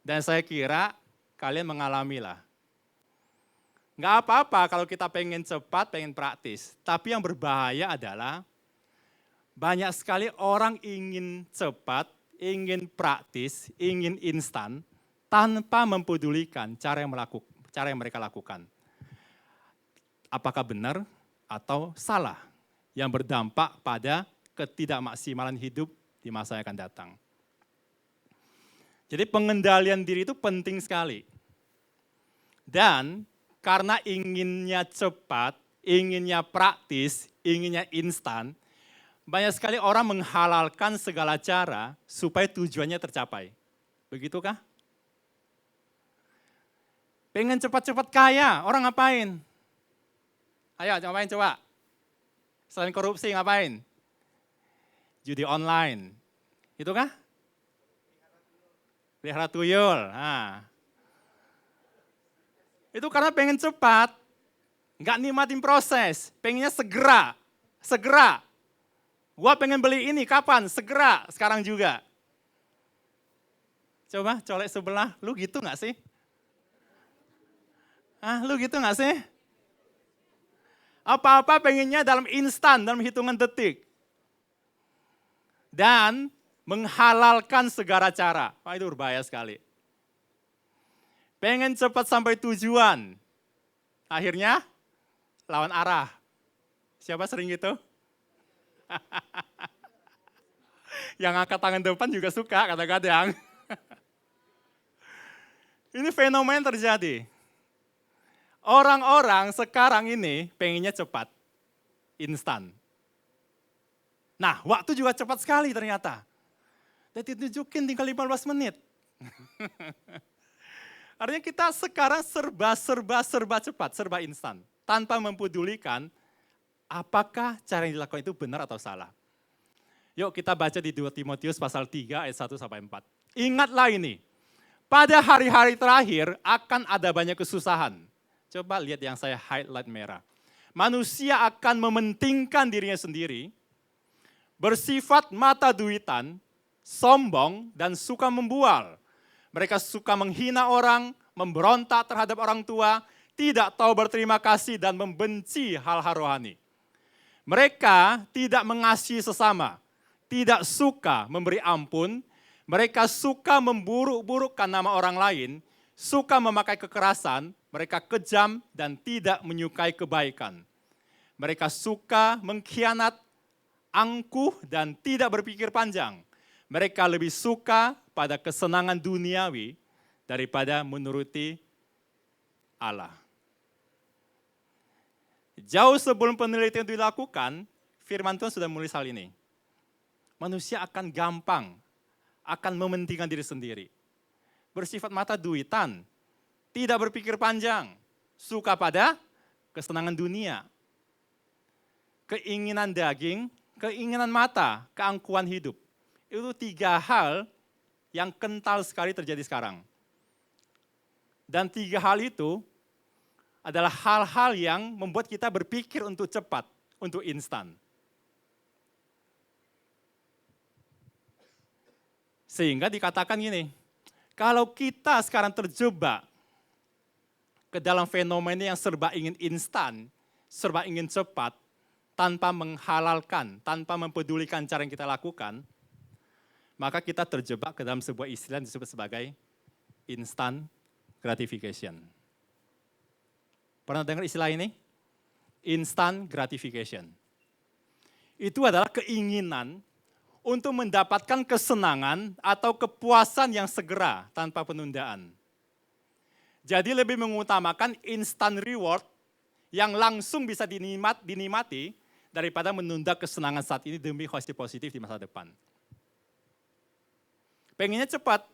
Speaker 2: dan saya kira kalian mengalami lah. Nggak apa-apa kalau kita pengen cepat, pengen praktis, tapi yang berbahaya adalah banyak sekali orang ingin cepat, ingin praktis, ingin instan, tanpa mempedulikan cara yang mereka lakukan. Apakah benar atau salah, yang berdampak pada ketidakmaksimalan hidup di masa yang akan datang. Jadi pengendalian diri itu penting sekali. Dan karena inginnya cepat, inginnya praktis, inginnya instan, banyak sekali orang menghalalkan segala cara supaya tujuannya tercapai. Begitukah? Pengen cepat-cepat kaya, orang ngapain? Ayo, ngapain coba? Selain korupsi ngapain? Judi online. Itu kah? Pelihara tuyul. Nah. Itu karena pengen cepat, nggak nikmatin proses, pengennya segera. Gua pengen beli ini, kapan? Segera, sekarang juga. Coba colek sebelah, lu gitu nggak sih? Lu gitu nggak sih? Apa-apa pengennya dalam instan, dalam hitungan detik. Dan menghalalkan segala cara. Itu berbahaya sekali. Pengen cepat sampai tujuan. Akhirnya lawan arah. Siapa sering gitu? Yang angkat tangan depan juga suka kadang-kadang. Ini fenomena yang terjadi. Orang-orang sekarang ini pengennya cepat, instan. Nah, waktu juga cepat sekali ternyata. Dan ditunjukin tinggal 15 menit. Artinya kita sekarang serba cepat, serba instan. Tanpa mempedulikan apakah cara yang dilakukan itu benar atau salah. Yuk kita baca di 2 Timotius pasal 3 ayat 1 sampai 4. Ingatlah ini, pada hari-hari terakhir akan ada banyak kesusahan. Coba lihat yang saya highlight merah. Manusia akan mementingkan dirinya sendiri, bersifat mata duitan, sombong dan suka membual. Mereka suka menghina orang, memberontak terhadap orang tua, tidak tahu berterima kasih dan membenci hal-hal rohani. Mereka tidak mengasihi sesama, tidak suka memberi ampun, mereka suka memburuk-burukkan nama orang lain, suka memakai kekerasan, mereka kejam dan tidak menyukai kebaikan. Mereka suka mengkhianat, angkuh dan tidak berpikir panjang. Mereka lebih suka pada kesenangan duniawi daripada menuruti Allah. Jauh sebelum penelitian itu dilakukan, firman Tuhan sudah menulis hal ini. Manusia akan gampang, akan mementingkan diri sendiri. Bersifat mata duitan, tidak berpikir panjang, suka pada kesenangan dunia. Keinginan daging, keinginan mata, keangkuhan hidup. Itu 3 hal yang kental sekali terjadi sekarang. Dan 3 hal itu adalah hal-hal yang membuat kita berpikir untuk cepat, untuk instan. Sehingga dikatakan gini, kalau kita sekarang terjebak ke dalam fenomena yang serba ingin instan, serba ingin cepat, tanpa menghalalkan, tanpa mempedulikan cara yang kita lakukan, maka kita terjebak ke dalam sebuah istilah yang disebut sebagai instant gratification. Pernah dengar istilah ini? Instant gratification. Itu adalah keinginan untuk mendapatkan kesenangan atau kepuasan yang segera tanpa penundaan. Jadi lebih mengutamakan instant reward yang langsung bisa dinikmati daripada menunda kesenangan saat ini demi hasil positif di masa depan. Pengennya cepat.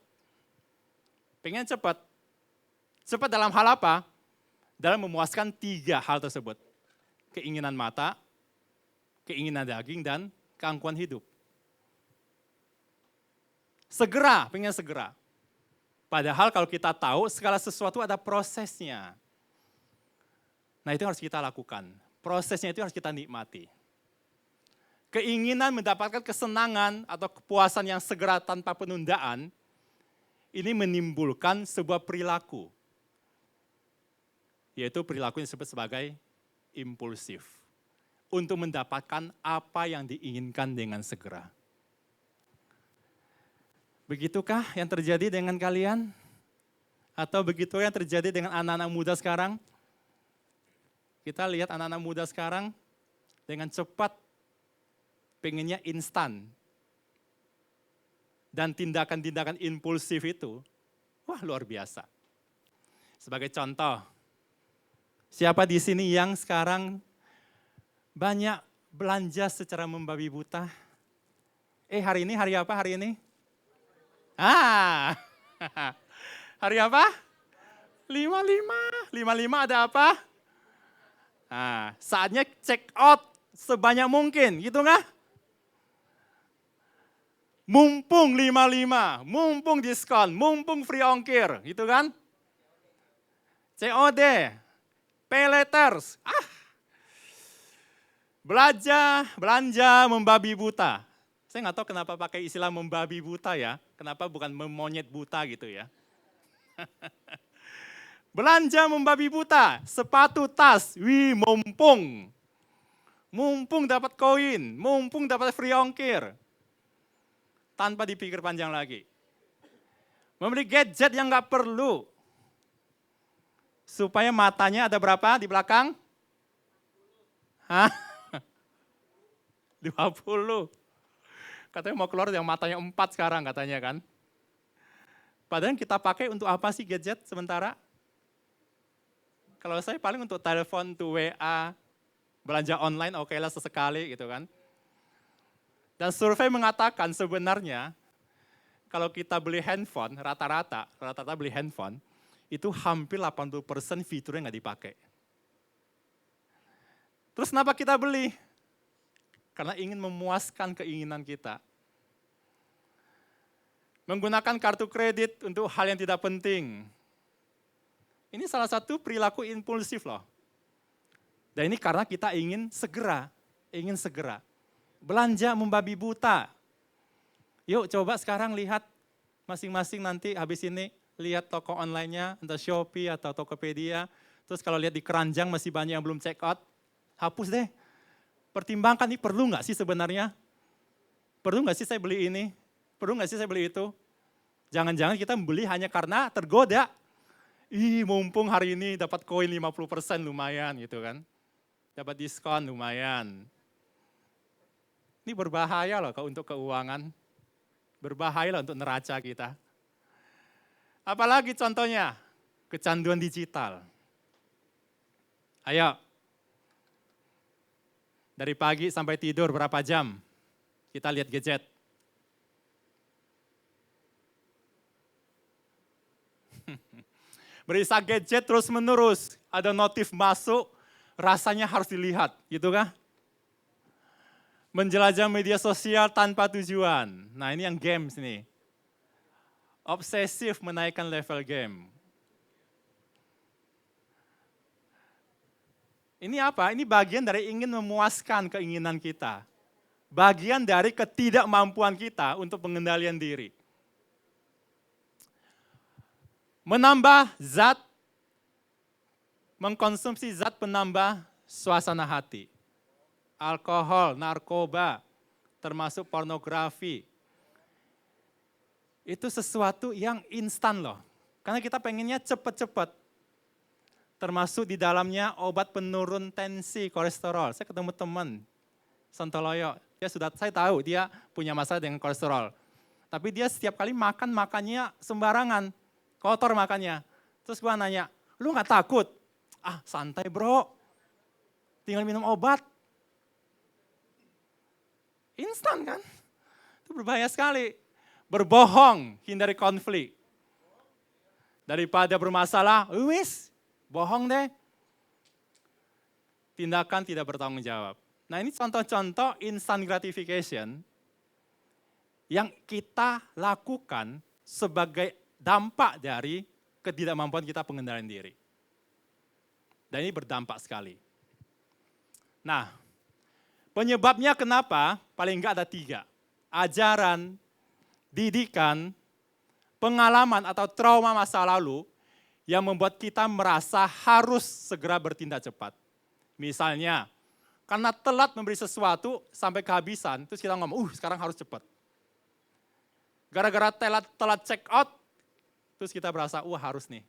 Speaker 2: Cepat dalam hal apa? Dalam memuaskan 3 hal tersebut. Keinginan mata, keinginan daging, dan keangkuhan hidup. Pengen segera. Padahal kalau kita tahu segala sesuatu ada prosesnya. Nah itu harus kita lakukan. Prosesnya itu harus kita nikmati. Keinginan mendapatkan kesenangan atau kepuasan yang segera tanpa penundaan, ini menimbulkan sebuah perilaku. Yaitu perilaku yang disebut sebagai impulsif. Untuk mendapatkan apa yang diinginkan dengan segera. Begitukah yang terjadi dengan kalian? Atau begitu yang terjadi dengan anak-anak muda sekarang? Kita lihat anak-anak muda sekarang dengan cepat pengennya instan. Dan tindakan-tindakan impulsif itu, wah luar biasa. Sebagai contoh, siapa di sini yang sekarang banyak belanja secara membabi buta? Hari ini hari apa hari ini? Hari apa? 55 ada apa? Saatnya check out sebanyak mungkin, gitu nggak? Mumpung 55, mumpung diskon, mumpung free ongkir, gitu kan? COD, pay letters, belanja membabi buta. Saya nggak tahu kenapa pakai istilah membabi buta ya, kenapa bukan memonyet buta gitu ya. Belanja membabi buta, sepatu, tas, mumpung. Mumpung dapat koin, mumpung dapat free ongkir. Tanpa dipikir panjang lagi. Membeli gadget yang nggak perlu. Supaya matanya ada berapa di belakang? 20. Katanya mau keluar yang matanya 4 sekarang katanya kan. Padahal kita pakai untuk apa sih gadget sementara? Kalau saya paling untuk telepon, untuk WA, belanja online oke lah sesekali gitu kan. Dan survei mengatakan sebenarnya kalau kita beli handphone, rata-rata beli handphone, itu hampir 80% fiturnya nggak dipakai. Terus kenapa kita beli? Karena ingin memuaskan keinginan kita. Menggunakan kartu kredit untuk hal yang tidak penting. Ini salah satu perilaku impulsif loh. Dan ini karena kita ingin segera. Belanja membabi buta. Yuk coba sekarang lihat masing-masing nanti habis ini lihat toko online-nya, entah Shopee atau Tokopedia. Terus kalau lihat di keranjang masih banyak yang belum check out, hapus deh. Pertimbangkan ini perlu nggak sih sebenarnya? Perlu nggak sih saya beli ini? Perlu nggak sih saya beli itu? Jangan-jangan kita beli hanya karena tergoda. Mumpung hari ini dapat koin 50% lumayan gitu kan. Dapat diskon lumayan. Ini berbahaya loh untuk keuangan. Berbahaya loh untuk neraca kita. Apalagi contohnya, kecanduan digital. Ayo, dari pagi sampai tidur berapa jam kita lihat gadget? Berisa gadget terus menerus, ada notif masuk, rasanya harus dilihat, gitu kan? Menjelajah media sosial tanpa tujuan. Nah ini yang games nih. Obsesif menaikkan level game. Ini apa? Ini bagian dari ingin memuaskan keinginan kita. Bagian dari ketidakmampuan kita untuk pengendalian diri. Menambah zat, mengkonsumsi zat penambah suasana hati. alkohol, narkoba, termasuk pornografi. Itu sesuatu yang instan loh. Karena kita pengennya cepat-cepat. Termasuk di dalamnya obat penurun tensi kolesterol. Saya ketemu teman, Sontoloyo, saya tahu dia punya masalah dengan kolesterol. Tapi dia setiap kali makannya sembarangan, kotor makannya. Terus gue nanya, lu gak takut? Ah santai bro, tinggal minum obat. Instan kan? Itu berbahaya sekali. Berbohong, hindari konflik. Daripada bermasalah, wis, bohong deh. Tindakan tidak bertanggung jawab. Nah ini contoh-contoh instant gratification yang kita lakukan sebagai dampak dari ketidakmampuan kita pengendalian diri. Dan ini berdampak sekali. Nah, penyebabnya kenapa? Paling enggak ada 3. Ajaran, didikan, pengalaman atau trauma masa lalu yang membuat kita merasa harus segera bertindak cepat. Misalnya, karena telat memberi sesuatu sampai kehabisan, terus kita ngomong, sekarang harus cepat. Gara-gara telat check out, terus kita berasa, harus nih.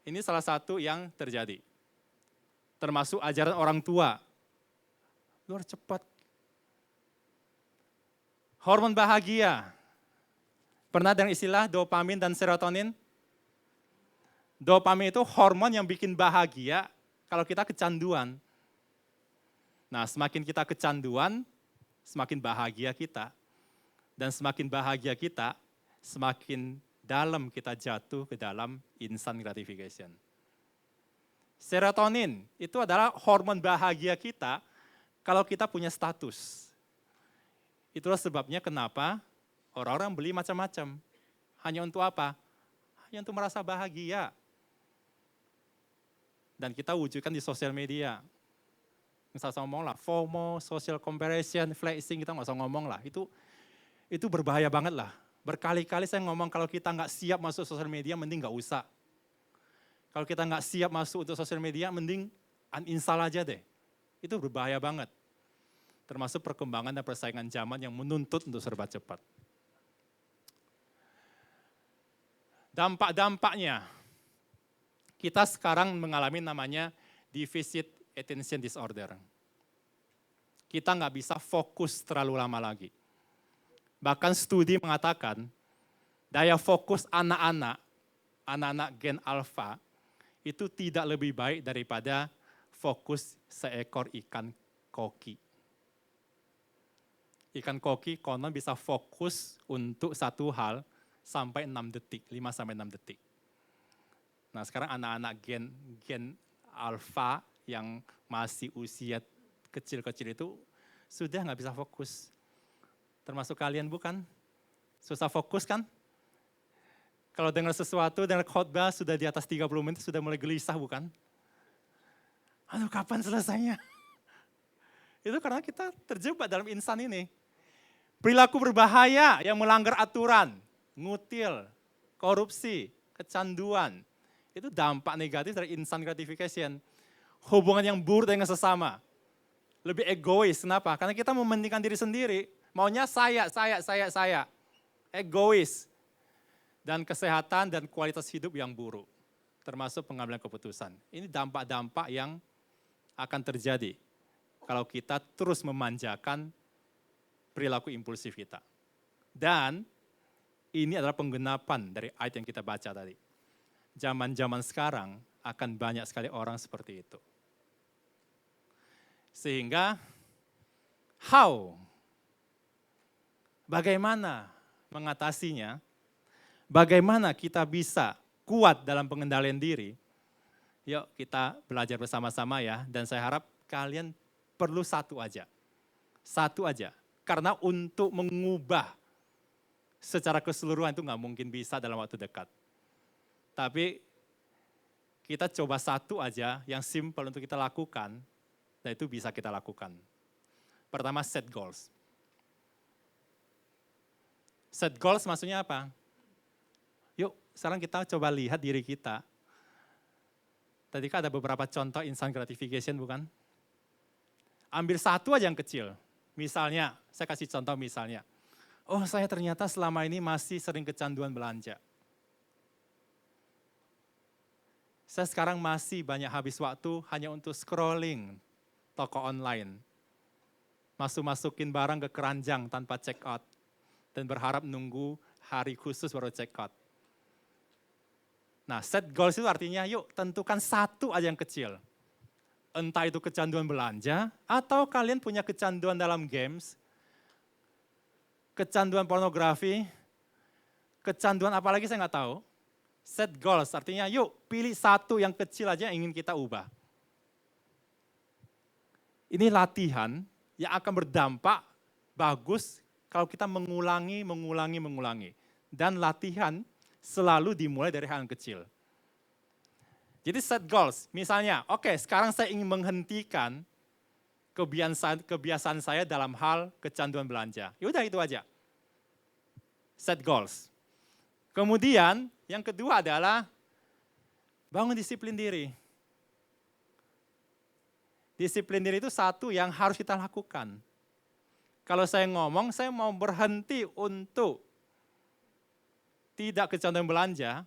Speaker 2: Ini salah satu yang terjadi. Termasuk ajaran orang tua. Lu harus cepat. Hormon bahagia. Pernah dengar istilah dopamin dan serotonin? Dopamin itu hormon yang bikin bahagia kalau kita kecanduan. Nah, semakin kita kecanduan, semakin bahagia kita. Dan semakin bahagia kita, semakin dalam kita jatuh ke dalam instant gratification. Serotonin itu adalah hormon bahagia kita kalau kita punya status. Itulah sebabnya kenapa orang-orang beli macam-macam. Hanya untuk apa? Hanya untuk merasa bahagia. Dan kita wujudkan di sosial media. Nggak usah ngomong lah, FOMO, social comparison, flexing, kita nggak usah ngomong lah. Itu berbahaya banget lah. Berkali-kali saya ngomong kalau kita nggak siap masuk sosial media, mending nggak usah. Kalau kita nggak siap masuk untuk sosial media, mending uninstall aja deh. Itu berbahaya banget. Termasuk perkembangan dan persaingan zaman yang menuntut untuk serba cepat. Dampak-dampaknya, kita sekarang mengalami namanya deficit attention disorder. Kita nggak bisa fokus terlalu lama lagi. Bahkan studi mengatakan, daya fokus anak-anak gen alfa, itu tidak lebih baik daripada fokus seekor ikan koki. Ikan koki konon bisa fokus untuk satu hal sampai 6 detik, 5-6 detik. Nah sekarang anak-anak gen alfa yang masih usia kecil-kecil itu sudah nggak bisa fokus. Termasuk kalian bukan? Susah fokus kan? Kalau dengar sesuatu, dengar khotbah sudah di atas 30 menit sudah mulai gelisah bukan? Aduh kapan selesainya? Itu karena kita terjebak dalam instan ini. Perilaku berbahaya yang melanggar aturan, ngutil, korupsi, kecanduan. Itu dampak negatif dari instant gratification. Hubungan yang buruk dengan sesama. Lebih egois, kenapa? Karena kita mementingkan diri sendiri. Maunya saya. Egois. Dan kesehatan dan kualitas hidup yang buruk. Termasuk pengambilan keputusan. Ini dampak-dampak yang akan terjadi. Kalau kita terus memanjakan perilaku impulsif kita. Dan ini adalah penggenapan dari ayat yang kita baca tadi. Zaman-zaman sekarang akan banyak sekali orang seperti itu. Sehingga, bagaimana mengatasinya? Bagaimana kita bisa kuat dalam pengendalian diri? Yuk kita belajar bersama-sama ya. Dan saya harap kalian perlu satu aja. Satu aja. Karena untuk mengubah secara keseluruhan itu nggak mungkin bisa dalam waktu dekat. Tapi kita coba satu aja yang simple untuk kita lakukan. Dan itu bisa kita lakukan. Pertama set goals. Set goals maksudnya apa? Yuk sekarang kita coba lihat diri kita. Tadi kan ada beberapa contoh instant gratification bukan? ambil satu aja yang kecil. Misalnya, saya kasih contoh misalnya. Oh, saya ternyata selama ini masih sering kecanduan belanja. Saya sekarang masih banyak habis waktu hanya untuk scrolling toko online. Masukin barang ke keranjang tanpa check out. Dan berharap nunggu hari khusus baru check out. Nah, set goals itu artinya yuk tentukan satu aja yang kecil. Entah itu kecanduan belanja, atau kalian punya kecanduan dalam games, kecanduan pornografi, kecanduan apa lagi saya nggak tahu. Set goals, artinya yuk pilih satu yang kecil aja yang ingin kita ubah. Ini latihan yang akan berdampak bagus kalau kita mengulangi. Dan latihan selalu dimulai dari hal yang kecil. Jadi set goals, misalnya, oke, sekarang saya ingin menghentikan kebiasaan saya dalam hal kecanduan belanja. Yaudah itu aja. Set goals. Kemudian yang kedua adalah bangun disiplin diri. Disiplin diri itu satu yang harus kita lakukan. Kalau saya ngomong, saya mau berhenti untuk tidak kecanduan belanja,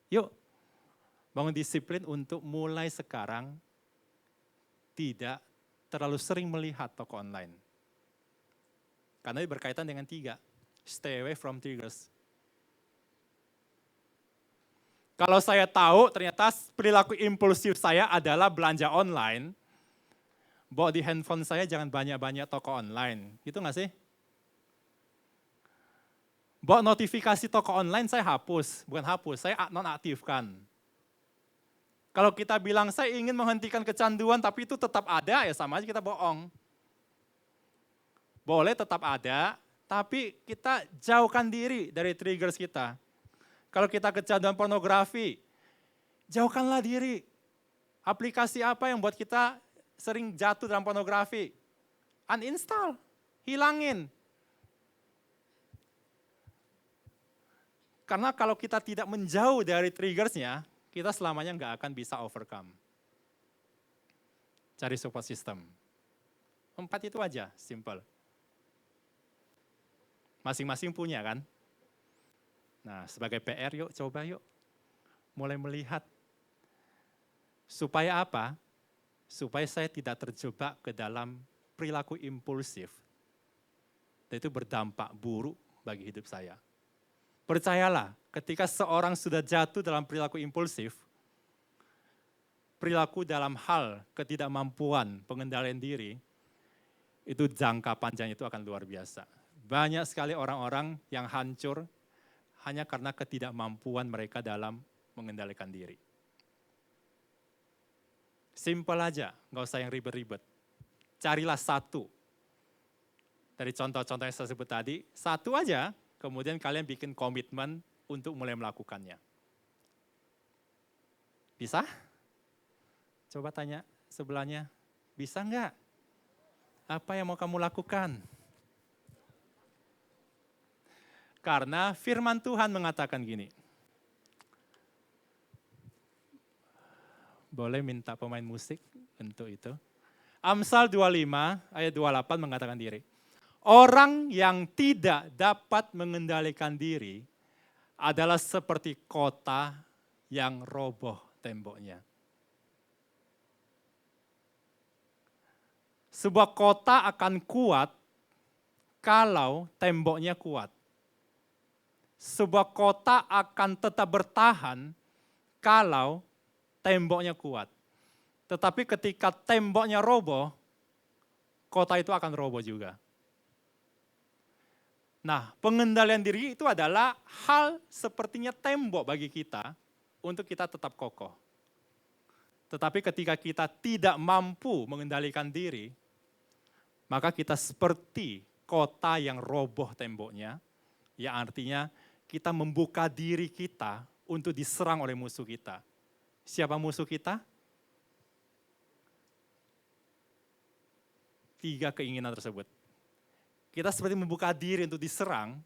Speaker 2: yuk bangun disiplin untuk mulai sekarang tidak terlalu sering melihat toko online. Karena ini berkaitan dengan 3, stay away from triggers. Kalau saya tahu ternyata perilaku impulsif saya adalah belanja online, bawa di handphone saya jangan banyak-banyak toko online, gitu nggak sih? Bawa notifikasi toko online saya hapus, bukan hapus, saya nonaktifkan. Kalau kita bilang saya ingin menghentikan kecanduan tapi itu tetap ada, ya sama aja kita bohong. Boleh tetap ada, tapi kita jauhkan diri dari triggers kita. Kalau kita kecanduan pornografi, jauhkanlah diri. Aplikasi apa yang buat kita sering jatuh dalam pornografi? Uninstall, hilangin. Karena kalau kita tidak menjauh dari triggersnya, kita selamanya nggak akan bisa overcome. Cari support system. 4 itu aja, simple. Masing-masing punya kan? Nah, sebagai PR yuk, coba yuk. Mulai melihat. Supaya apa? Supaya saya tidak terjebak ke dalam perilaku impulsif. Dan itu berdampak buruk bagi hidup saya. Percayalah, ketika seorang sudah jatuh dalam perilaku impulsif, perilaku dalam hal ketidakmampuan pengendalian diri, itu jangka panjang itu akan luar biasa. Banyak sekali orang-orang yang hancur hanya karena ketidakmampuan mereka dalam mengendalikan diri. Simple aja, nggak usah yang ribet-ribet. Carilah satu. Dari contoh-contoh yang saya sebut tadi, satu aja, kemudian kalian bikin komitmen untuk mulai melakukannya. Bisa? Coba tanya sebelahnya, bisa nggak? Apa yang mau kamu lakukan? Karena firman Tuhan mengatakan gini. Boleh minta pemain musik untuk itu. Amsal 25 ayat 28 mengatakan diri. Orang yang tidak dapat mengendalikan diri adalah seperti kota yang roboh temboknya. Sebuah kota akan kuat kalau temboknya kuat. Sebuah kota akan tetap bertahan kalau temboknya kuat. Tetapi ketika temboknya roboh, kota itu akan roboh juga. Nah, pengendalian diri itu adalah hal sepertinya tembok bagi kita untuk kita tetap kokoh. Tetapi ketika kita tidak mampu mengendalikan diri, maka kita seperti kota yang roboh temboknya, yang artinya kita membuka diri kita untuk diserang oleh musuh kita. Siapa musuh kita? 3 keinginan tersebut. Kita seperti membuka diri untuk diserang,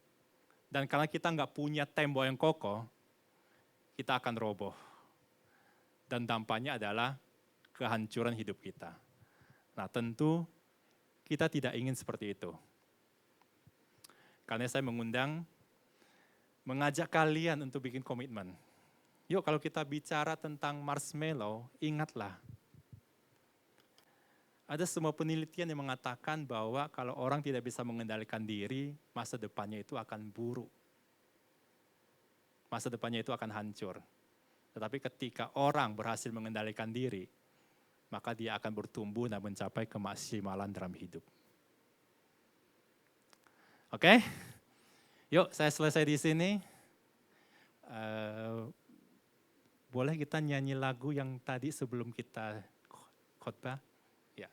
Speaker 2: dan karena kita nggak punya tembok yang kokoh, kita akan roboh. Dan dampaknya adalah kehancuran hidup kita. Nah tentu kita tidak ingin seperti itu. Karena saya mengajak kalian untuk bikin komitmen. Yuk kalau kita bicara tentang marshmallow, ingatlah. Ada semua penelitian yang mengatakan bahwa kalau orang tidak bisa mengendalikan diri, masa depannya itu akan buruk. Masa depannya itu akan hancur. Tetapi ketika orang berhasil mengendalikan diri, maka dia akan bertumbuh dan mencapai kemaksimalan dalam hidup. Oke? Yuk saya selesai di sini. Boleh kita nyanyi lagu yang tadi sebelum kita khotbah? Ya.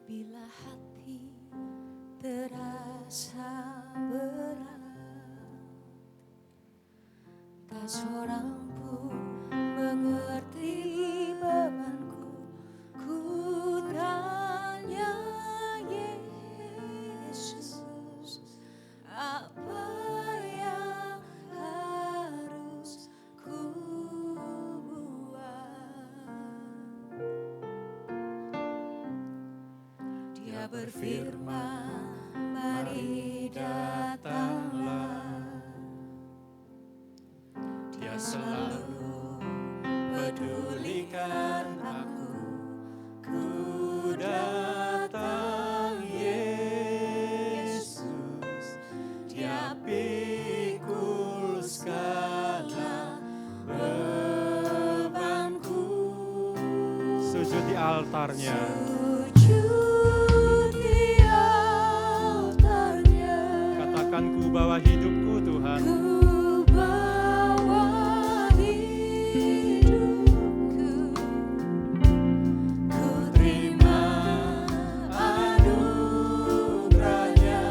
Speaker 1: Bila hati terasa berat, tak seorang pun mengerti bebanku. Ku tanya Yesus, apa yang harus ku buat? Dia berfirman, mari datanglah. Dia selalu pedulikan aku. Ku datang Yesus, Dia pikul segala bebanku.
Speaker 2: Sujud di altarnya.
Speaker 1: Sujud di altarnya.
Speaker 2: Katakan ku bawa hidupku Tuhan.
Speaker 1: Ku bawa hidupku, ku terima anugerahnya.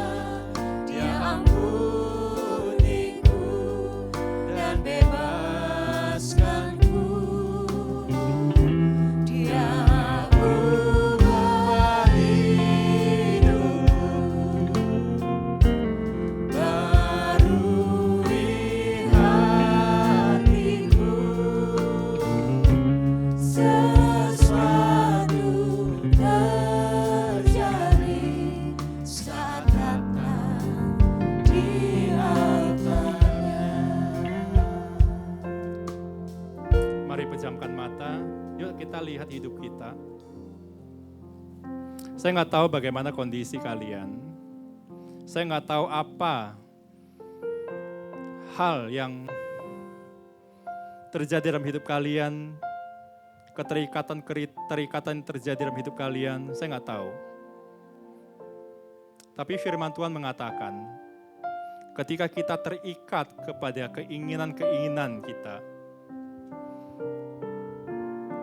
Speaker 1: Dia ampuniku dan bebaskanku. Dia ubah hidupku, barui hatiku. Sesuatu terjadi saat datang di altarnya.
Speaker 2: Mari pejamkan mata, yuk kita lihat hidup kita. Saya nggak tahu bagaimana kondisi kalian. Saya nggak tahu apa hal yang terjadi dalam hidup kalian, keterikatan terjadi dalam hidup kalian, saya nggak tahu. Tapi firman Tuhan mengatakan, ketika kita terikat kepada keinginan-keinginan kita,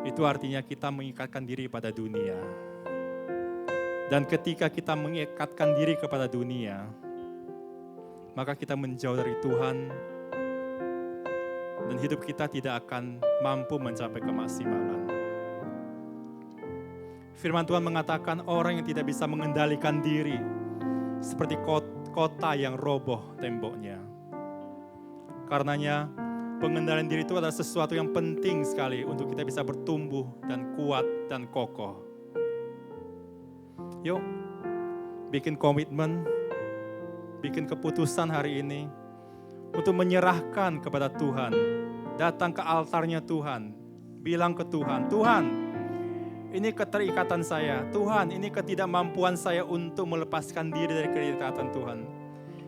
Speaker 2: itu artinya kita mengikatkan diri pada dunia. Dan ketika kita mengikatkan diri kepada dunia, maka kita menjauh dari Tuhan, dan hidup kita tidak akan mampu mencapai kemaksimalan. Firman Tuhan mengatakan orang yang tidak bisa mengendalikan diri, seperti kota yang roboh temboknya. Karenanya, pengendalian diri itu adalah sesuatu yang penting sekali untuk kita bisa bertumbuh dan kuat dan kokoh. Yuk, bikin komitmen, bikin keputusan hari ini untuk menyerahkan kepada Tuhan. Datang ke altarnya Tuhan, bilang ke Tuhan, Tuhan, ini keterikatan saya. Tuhan, ini ketidakmampuan saya untuk melepaskan diri dari keterikatan Tuhan.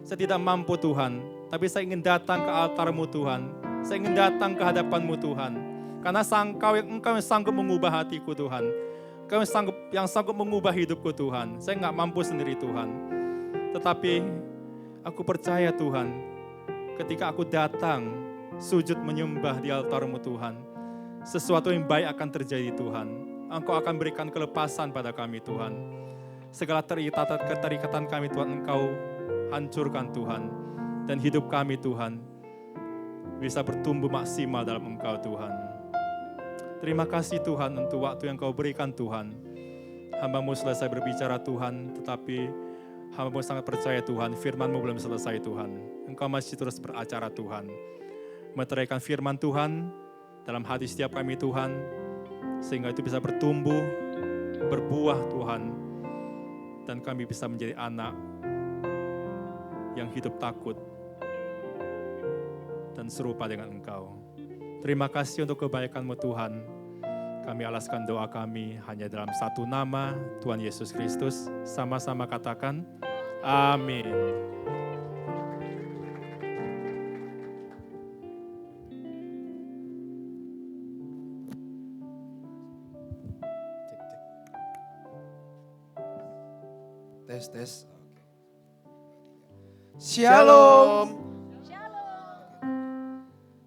Speaker 2: Saya tidak mampu Tuhan, tapi saya ingin datang ke altar-Mu Tuhan. Saya ingin datang ke hadapan-Mu Tuhan. Karena Engkau yang sanggup mengubah hatiku Tuhan. Engkau yang sanggup mengubah hidupku Tuhan. Saya nggak mampu sendiri Tuhan. Tetapi aku percaya Tuhan, ketika aku datang sujud menyembah di altar-Mu Tuhan, sesuatu yang baik akan terjadi Tuhan. Engkau akan berikan kelepasan pada kami Tuhan. Segala keterikatan kami Tuhan, Engkau hancurkan Tuhan. Dan hidup kami Tuhan bisa bertumbuh maksimal dalam Engkau Tuhan. Terima kasih Tuhan untuk waktu yang Kau berikan Tuhan. Hamba-Mu selesai berbicara Tuhan, tetapi hamba-Mu sangat percaya Tuhan, firman-Mu belum selesai Tuhan. Engkau masih terus beracara Tuhan. Meteraikan firman Tuhan dalam hati setiap kami Tuhan, sehingga itu bisa bertumbuh, berbuah Tuhan, dan kami bisa menjadi anak yang hidup takut dan serupa dengan Engkau. Terima kasih untuk kebaikan-Mu Tuhan. Kami alaskan doa kami hanya dalam satu nama, Tuhan Yesus Kristus. Sama-sama katakan, amin.
Speaker 5: Tes. Shalom.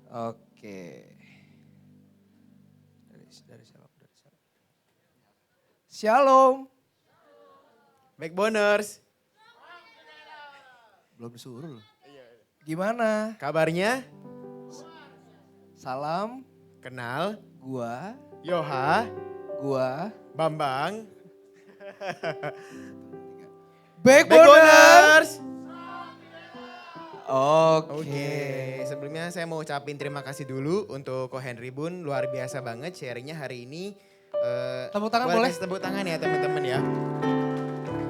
Speaker 5: Oke. Dari shalom. Shalom.
Speaker 6: Backboners,
Speaker 5: Belum disuruh loh. Gimana?
Speaker 6: kabarnya?
Speaker 5: Salam,
Speaker 6: Kenal,
Speaker 5: gua,
Speaker 6: Yoha,
Speaker 5: Backboners.
Speaker 6: Bambang. Backboners. Oke, sebelumnya saya mau ucapin terima kasih dulu untuk Ko Henry Bun, luar biasa banget sharingnya hari ini.
Speaker 5: Tepuk tangan boleh?
Speaker 6: Kasih tepuk tangan ya teman-teman ya.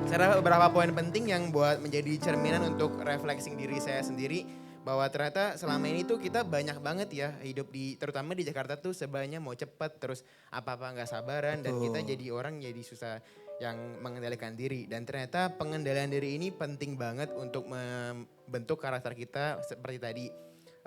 Speaker 6: Saya beberapa poin penting yang buat menjadi cerminan untuk refleksing diri saya sendiri. Bahwa ternyata selama ini tuh kita banyak banget ya hidup terutama di Jakarta tuh sebenarnya mau cepat terus apa-apa nggak sabaran. Dan kita jadi orang jadi susah yang mengendalikan diri. Dan ternyata pengendalian diri ini penting banget untuk membentuk karakter kita seperti tadi.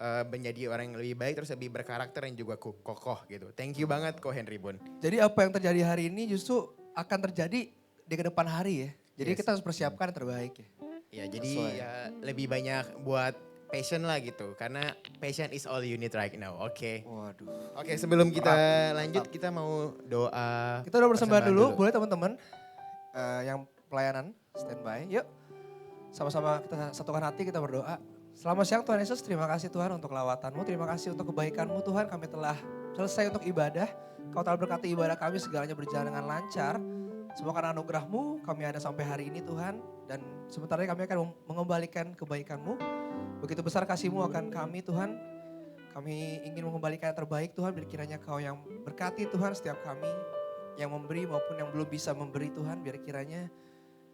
Speaker 6: Menjadi orang yang lebih baik terus lebih berkarakter yang juga kokoh gitu. Thank you banget Ko Henry Bun.
Speaker 5: Jadi apa yang terjadi hari ini justru akan terjadi di kedepan hari ya. Jadi
Speaker 6: Yes.
Speaker 5: kita harus persiapkan yang terbaik ya.
Speaker 6: Ya jadi
Speaker 5: Sesuai.
Speaker 6: ya lebih banyak buat passion lah gitu. Karena passion is all you need right now. Oke.
Speaker 5: Waduh.
Speaker 6: Oke, sebelum kita lanjut kita mau doa.
Speaker 5: Kita udah persembahan
Speaker 6: persembahan
Speaker 5: dulu, boleh teman-teman yang pelayanan standby. Yuk, sama-sama kita satukan hati, kita berdoa. Selamat siang Tuhan Yesus, terima kasih Tuhan untuk lawatan-Mu, terima kasih untuk kebaikan-Mu Tuhan. Kami telah selesai untuk ibadah, Kau telah berkati ibadah kami segalanya berjalan dengan lancar. Semua karena anugerah-Mu kami ada sampai hari ini Tuhan. Dan sebentar lagi kami akan mengembalikan kebaikan-Mu. Begitu besar kasih-Mu akan kami Tuhan. Kami ingin mengembalikan yang terbaik Tuhan, biar kiranya Kau yang berkati Tuhan setiap kami. Yang memberi maupun yang belum bisa memberi Tuhan, biar kiranya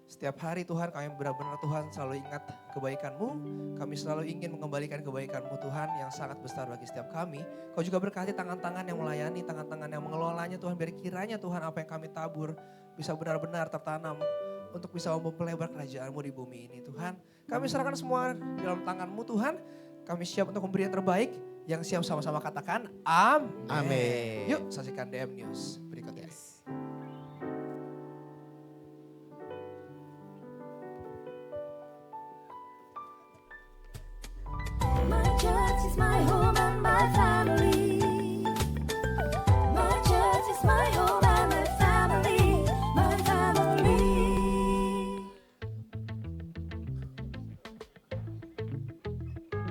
Speaker 5: setiap hari Tuhan kami benar-benar Tuhan selalu ingat kebaikan-Mu. Kami selalu ingin mengembalikan kebaikan-Mu Tuhan yang sangat besar bagi setiap kami. Kau juga berkati tangan-tangan yang melayani, tangan-tangan yang mengelolanya Tuhan. Biar kiranya Tuhan apa yang kami tabur bisa benar-benar tertanam untuk bisa mempelebar kerajaan-Mu di bumi ini Tuhan. Kami serahkan semua di dalam tangan-Mu Tuhan. Kami siap untuk memberi yang terbaik. Yang siap sama-sama katakan amin.
Speaker 6: Amin.
Speaker 5: Yuk saksikan DM News berikut ini.
Speaker 7: My church is my home and my family. My church is my home and my family. My family.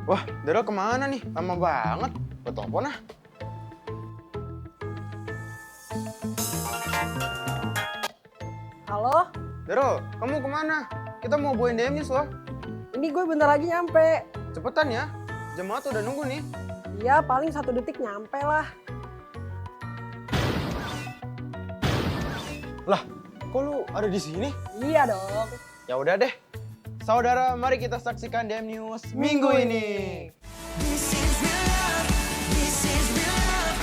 Speaker 8: Wah, Dero kemana nih? Lama banget. Gue telepon ah.
Speaker 9: Halo,
Speaker 8: Dero, kamu kemana? Kita mau bawain DM News loh.
Speaker 9: ini gue bentar lagi nyampe.
Speaker 8: Cepetan ya. Jemaat udah nunggu nih.
Speaker 9: Ya paling 1 detik nyampe lah.
Speaker 8: Lah, kok lu ada di sini?
Speaker 9: Iya dong.
Speaker 8: Ya udah deh. Saudara, mari kita saksikan DM News minggu ini.
Speaker 7: This is real love. This is real love.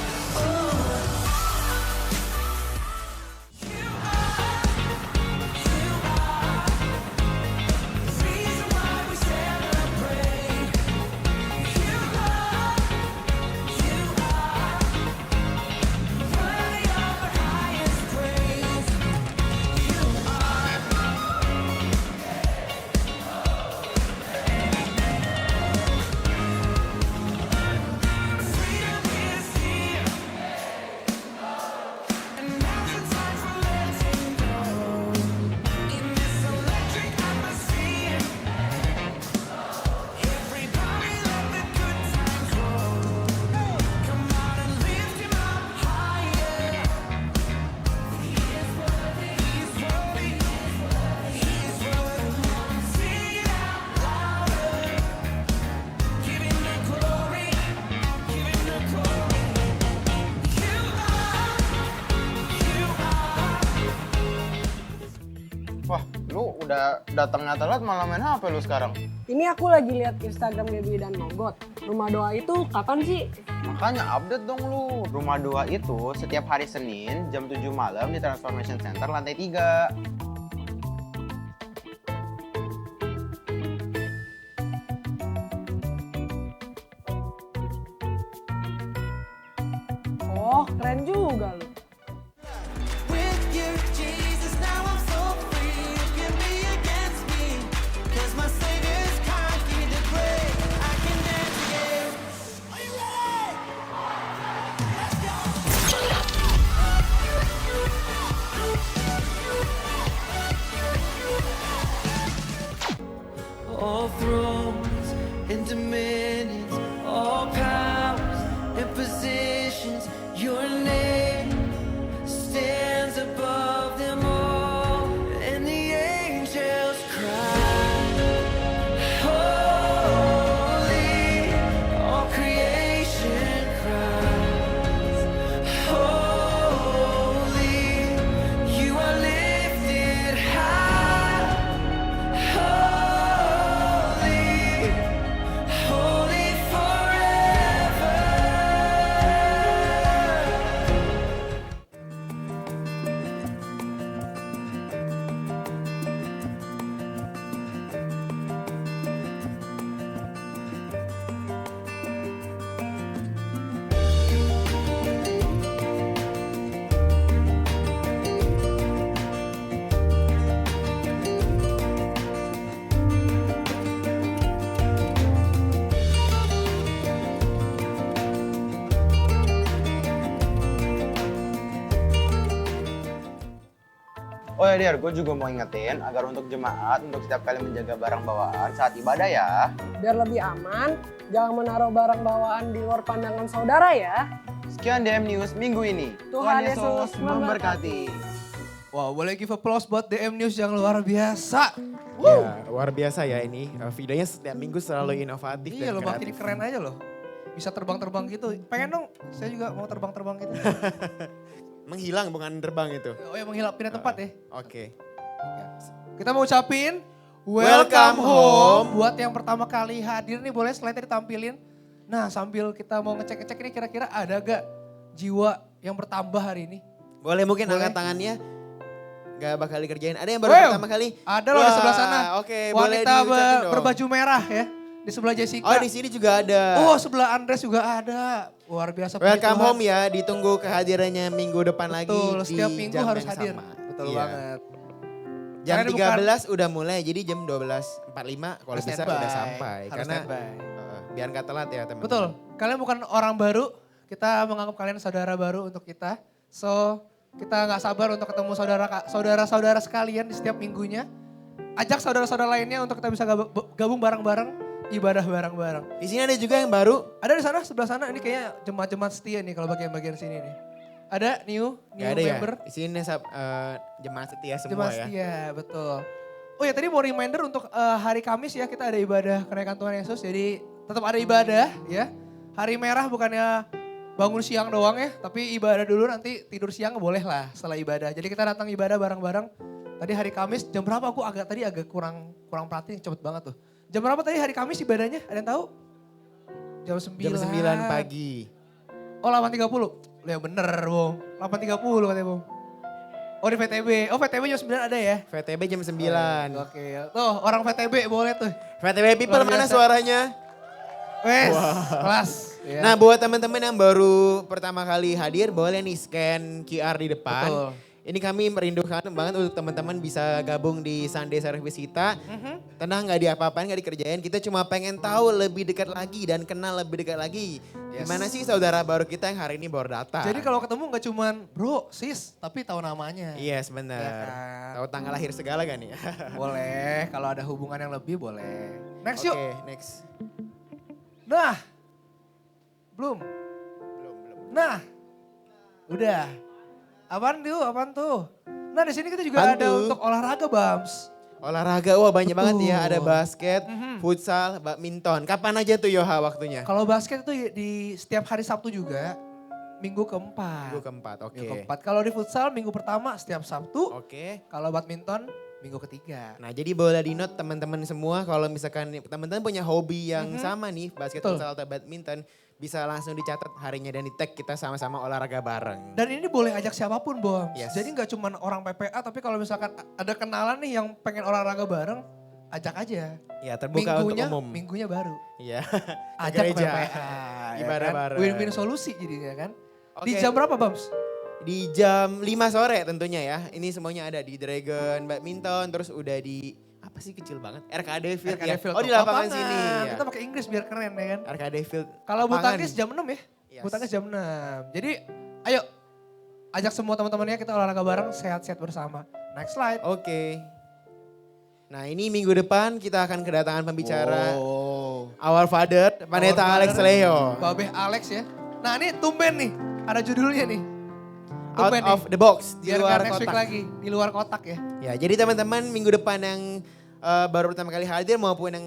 Speaker 8: Datangnya telat malah main HP lu sekarang.
Speaker 9: Ini aku lagi lihat Instagram Gaby dan Mogot. Rumah doa itu kapan sih?
Speaker 8: Makanya update dong lu. Rumah doa itu setiap hari Senin jam 7 malam di Transformation Center lantai 3.
Speaker 9: Oh, keren juga lu.
Speaker 10: All thrones and dominions, all powers and positions, your name stands above them all, and the angels cry, holy, all creation cries, holy, you are lifted high, holy, holy forever.
Speaker 8: Oh ya Dir, gue juga mau ingetin agar untuk jemaat untuk setiap kali menjaga barang bawaan saat ibadah ya.
Speaker 9: Biar lebih aman, jangan menaruh barang bawaan di luar pandangan saudara ya.
Speaker 8: Sekian DM News minggu ini.
Speaker 9: Tuhan Yesus
Speaker 8: memberkati.
Speaker 5: Wow, boleh give applause buat DM News yang luar biasa.
Speaker 6: Ya, luar biasa ya ini. Videonya setiap minggu selalu inovatif
Speaker 5: Iya
Speaker 6: dan
Speaker 5: loh, makin
Speaker 6: kreatif.
Speaker 5: keren aja loh. Bisa terbang-terbang gitu. Pengen dong, saya juga mau terbang-terbang gitu.
Speaker 6: Menghilang bukan terbang itu.
Speaker 5: Oh ya, menghilap pindah tempat ya.
Speaker 6: Oke.
Speaker 5: Kita mau ucapin
Speaker 6: Welcome home.
Speaker 5: buat yang pertama kali hadir nih, boleh slide-nya ditampilin. Nah, sambil kita mau ngecek-ngecek ini kira-kira ada gak jiwa yang bertambah hari ini?
Speaker 6: Boleh mungkin
Speaker 5: Boleh.
Speaker 6: angkat tangannya. Gak bakal dikerjain. Ada yang baru
Speaker 5: Wow,
Speaker 6: pertama kali?
Speaker 5: ada loh di
Speaker 6: Wah,
Speaker 5: sebelah sana.
Speaker 6: Oke, boleh
Speaker 5: Wanita
Speaker 6: diucapin dong.
Speaker 5: berbaju merah ya. Di sebelah Jessica.
Speaker 6: Oh, di sini juga ada.
Speaker 5: Oh, sebelah Andres juga ada. Luar biasa. puji
Speaker 6: Welcome
Speaker 5: Tuhan.
Speaker 6: home ya, ditunggu kehadirannya minggu depan lagi
Speaker 5: Betul,
Speaker 6: di
Speaker 5: setiap minggu
Speaker 6: jam
Speaker 5: harus
Speaker 6: yang
Speaker 5: hadir.
Speaker 6: sama.
Speaker 5: Betul
Speaker 6: Iya.
Speaker 5: banget.
Speaker 6: Jam
Speaker 5: Karena
Speaker 6: 13 udah mulai, jadi jam 12.45 kalau
Speaker 5: Harus
Speaker 6: bisa
Speaker 5: standby,
Speaker 6: udah sampai.
Speaker 5: harus
Speaker 6: Karena
Speaker 5: standby.
Speaker 6: biar nggak telat ya teman-teman.
Speaker 5: Betul, kalian bukan orang baru, kita menganggap kalian saudara baru untuk kita. So, kita nggak sabar untuk ketemu saudara-saudara sekalian di setiap minggunya. Ajak saudara-saudara lainnya untuk kita bisa gabung bareng-bareng, ibadah bareng-bareng.
Speaker 6: Di sini ada juga yang baru.
Speaker 5: Ada di sana, sebelah sana, ini kayaknya jemaat-jemaat setia nih kalau bagian-bagian sini nih. Ada new
Speaker 6: Gak ada
Speaker 5: member.
Speaker 6: ya? Di sini jemaat setia semua
Speaker 5: Jemaat
Speaker 6: ya.
Speaker 5: setia, betul. Oh ya tadi mau reminder untuk hari Kamis ya, kita ada ibadah kenaikan Tuhan Yesus. Jadi tetap ada ibadah ya. Hari merah bukannya bangun siang doang ya, tapi ibadah dulu, nanti tidur siang boleh lah setelah ibadah. Jadi kita datang ibadah bareng-bareng. Tadi hari Kamis jam berapa? Aku agak kurang perhatiin, cepet banget tuh. Jam berapa tadi hari Kamis ibadahnya? Ada yang tahu? Jam 9.
Speaker 6: Jam 9 pagi.
Speaker 5: Oh 8.30. Ya bener Bung, 8.30 katanya Bung. Oh di VTB, oh VTB jam 9 ada ya?
Speaker 6: VTB jam 9.
Speaker 5: Oke, tuh orang VTB boleh tuh.
Speaker 6: VTB people
Speaker 5: Luar
Speaker 6: mana
Speaker 5: biasa.
Speaker 6: suaranya?
Speaker 5: Wes, kelas. Ya.
Speaker 6: Nah buat teman-teman yang baru pertama kali hadir boleh nih scan QR di depan.
Speaker 5: Betul.
Speaker 6: Ini kami merindukan banget untuk teman-teman bisa gabung di Sunday Service kita. Tenang gak diapa-apain, gak dikerjain. Kita cuma pengen tahu lebih dekat lagi dan kenal lebih dekat lagi.
Speaker 5: Yes.
Speaker 6: Gimana sih saudara baru kita yang hari ini baru datang.
Speaker 5: Jadi kalau ketemu gak cuman bro, sis, tapi tahu namanya.
Speaker 6: Yes benar.
Speaker 5: Ya kan?
Speaker 6: Tahu tanggal lahir segala kan ya?
Speaker 5: Boleh, kalau ada hubungan yang lebih boleh. Next yuk.
Speaker 6: Oke, next.
Speaker 5: Nah, belum. Nah, udah. Apaan tuh? Nah di sini kita juga
Speaker 6: Apaan
Speaker 5: ada
Speaker 6: tuh?
Speaker 5: untuk olahraga Bams.
Speaker 6: Olahraga, wah banyak banget ya.
Speaker 5: Betul.
Speaker 6: Ada basket, futsal, badminton. Kapan aja tuh Yoha waktunya?
Speaker 5: Kalau basket itu di setiap hari Sabtu juga, minggu keempat.
Speaker 6: Minggu keempat, oke.
Speaker 5: Minggu keempat. Kalau di futsal minggu pertama setiap Sabtu.
Speaker 6: Oke.
Speaker 5: Kalau badminton Minggu ketiga.
Speaker 6: Nah jadi boleh di note teman-teman semua kalau misalkan teman-teman punya hobi yang sama nih, basket
Speaker 5: Betul.
Speaker 6: futsal atau badminton, bisa langsung dicatat harinya dan di tag kita sama-sama olahraga bareng.
Speaker 5: Dan ini boleh ajak siapapun, Bom.
Speaker 6: Yes.
Speaker 5: Jadi nggak cuma orang PPA, tapi kalau misalkan ada kenalan nih yang pengen olahraga bareng, ajak aja.
Speaker 6: Ya terbuka untuk umum.
Speaker 5: Minggunya baru.
Speaker 6: Iya.
Speaker 5: Ajak ke
Speaker 6: gereja.
Speaker 5: PPA.
Speaker 6: Ibadah
Speaker 5: kan?
Speaker 6: bareng.
Speaker 5: Win-win solusi jadinya kan. Di
Speaker 6: Oke.
Speaker 5: jam berapa, Bams?
Speaker 6: Di jam 5 sore tentunya ya. Ini semuanya ada di Dragon Badminton, terus udah di apa sih kecil banget? RKD Field
Speaker 5: RKD
Speaker 6: ya.
Speaker 5: Field
Speaker 6: Oh di
Speaker 5: tuh.
Speaker 6: lapangan sini. Ya.
Speaker 5: Kita pakai Inggris biar keren ya kan.
Speaker 6: RKD Field.
Speaker 5: Kalau bulu
Speaker 6: lapangan.
Speaker 5: tangkis jam 6 ya.
Speaker 6: Yes.
Speaker 5: Bulu tangkis jam 6. Jadi ayo ajak semua teman-temannya kita olahraga bareng, sehat-sehat bersama. Next slide.
Speaker 6: Oke. Nah ini minggu depan kita akan kedatangan pembicara Our Father, Pendeta
Speaker 5: Our
Speaker 6: Alex
Speaker 5: Father,
Speaker 6: Leo.
Speaker 5: Babeh Alex ya. Nah ini tumben nih, ada judulnya nih.
Speaker 6: Out
Speaker 5: Tumben
Speaker 6: of the box, di
Speaker 5: Biar
Speaker 6: luar
Speaker 5: nggak next week
Speaker 6: kotak.
Speaker 5: lagi, di luar kotak ya.
Speaker 6: Ya jadi teman-teman minggu depan yang baru pertama kali hadir maupun yang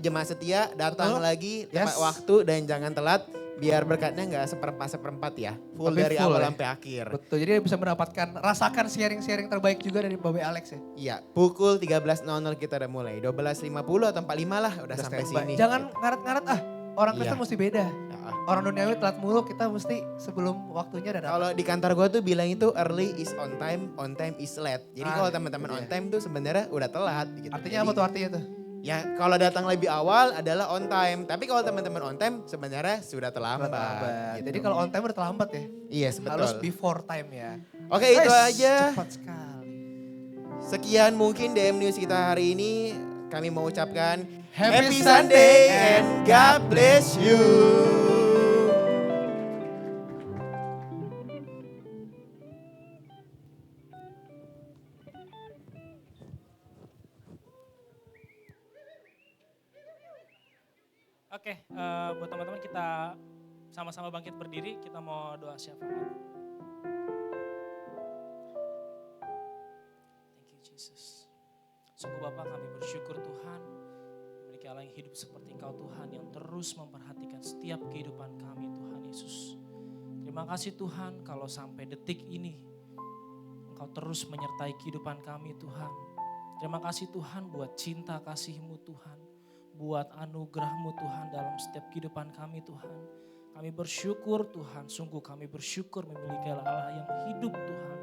Speaker 6: jemaah setia datang
Speaker 5: Betul.
Speaker 6: lagi tepat
Speaker 5: Yes.
Speaker 6: waktu dan jangan telat biar berkatnya nggak seperempat ya. Full
Speaker 5: Tapi
Speaker 6: dari
Speaker 5: full
Speaker 6: awal
Speaker 5: ya.
Speaker 6: sampai akhir.
Speaker 5: Betul, jadi bisa mendapatkan, rasakan sharing-sharing terbaik juga dari Babeh Alex ya.
Speaker 6: Iya, pukul 13.00 kita udah mulai. 12.50 atau 45 lah udah sampai
Speaker 5: standby.
Speaker 6: sini.
Speaker 5: Jangan ngaret-ngaret orang Kristen
Speaker 6: Iya.
Speaker 5: mesti beda.
Speaker 6: Ya.
Speaker 5: Orang duniawi telat mulu, kita mesti sebelum waktunya udah datang.
Speaker 6: Kalau di kantor gue tuh bilang itu early is on time is late. Jadi
Speaker 5: Ah,
Speaker 6: kalau teman-teman
Speaker 5: itu
Speaker 6: on
Speaker 5: dia.
Speaker 6: time tuh sebenarnya udah telat gitu.
Speaker 5: Artinya
Speaker 6: Jadi,
Speaker 5: apa tuh artinya tuh?
Speaker 6: Ya kalau datang lebih awal adalah on time. Tapi kalau teman-teman on time sebenarnya sudah terlambat.
Speaker 5: Terlambat.
Speaker 6: gitu.
Speaker 5: Jadi kalau on time udah terlambat ya.
Speaker 6: Iya betul.
Speaker 5: Harus before time ya.
Speaker 6: Oke itu
Speaker 5: Wes,
Speaker 6: aja.
Speaker 5: Cepat sekali.
Speaker 6: Sekian mungkin DM News kita hari ini. Kami mau ucapkan
Speaker 5: Happy
Speaker 6: Sunday
Speaker 5: Sunday
Speaker 6: and God bless you.
Speaker 11: Oke, buat teman-teman kita sama-sama bangkit berdiri, kita mau doa syafaat. Thank you Jesus. Sungguh Bapak kami bersyukur Tuhan, memiliki Allah yang hidup seperti Engkau Tuhan, yang terus memperhatikan setiap kehidupan kami Tuhan Yesus. Terima kasih Tuhan kalau sampai detik ini Engkau terus menyertai kehidupan kami Tuhan. Terima kasih Tuhan buat cinta kasih-Mu Tuhan. Buat anugerah-Mu Tuhan dalam setiap kehidupan kami Tuhan. Kami bersyukur Tuhan, sungguh kami bersyukur memiliki Allah yang hidup Tuhan.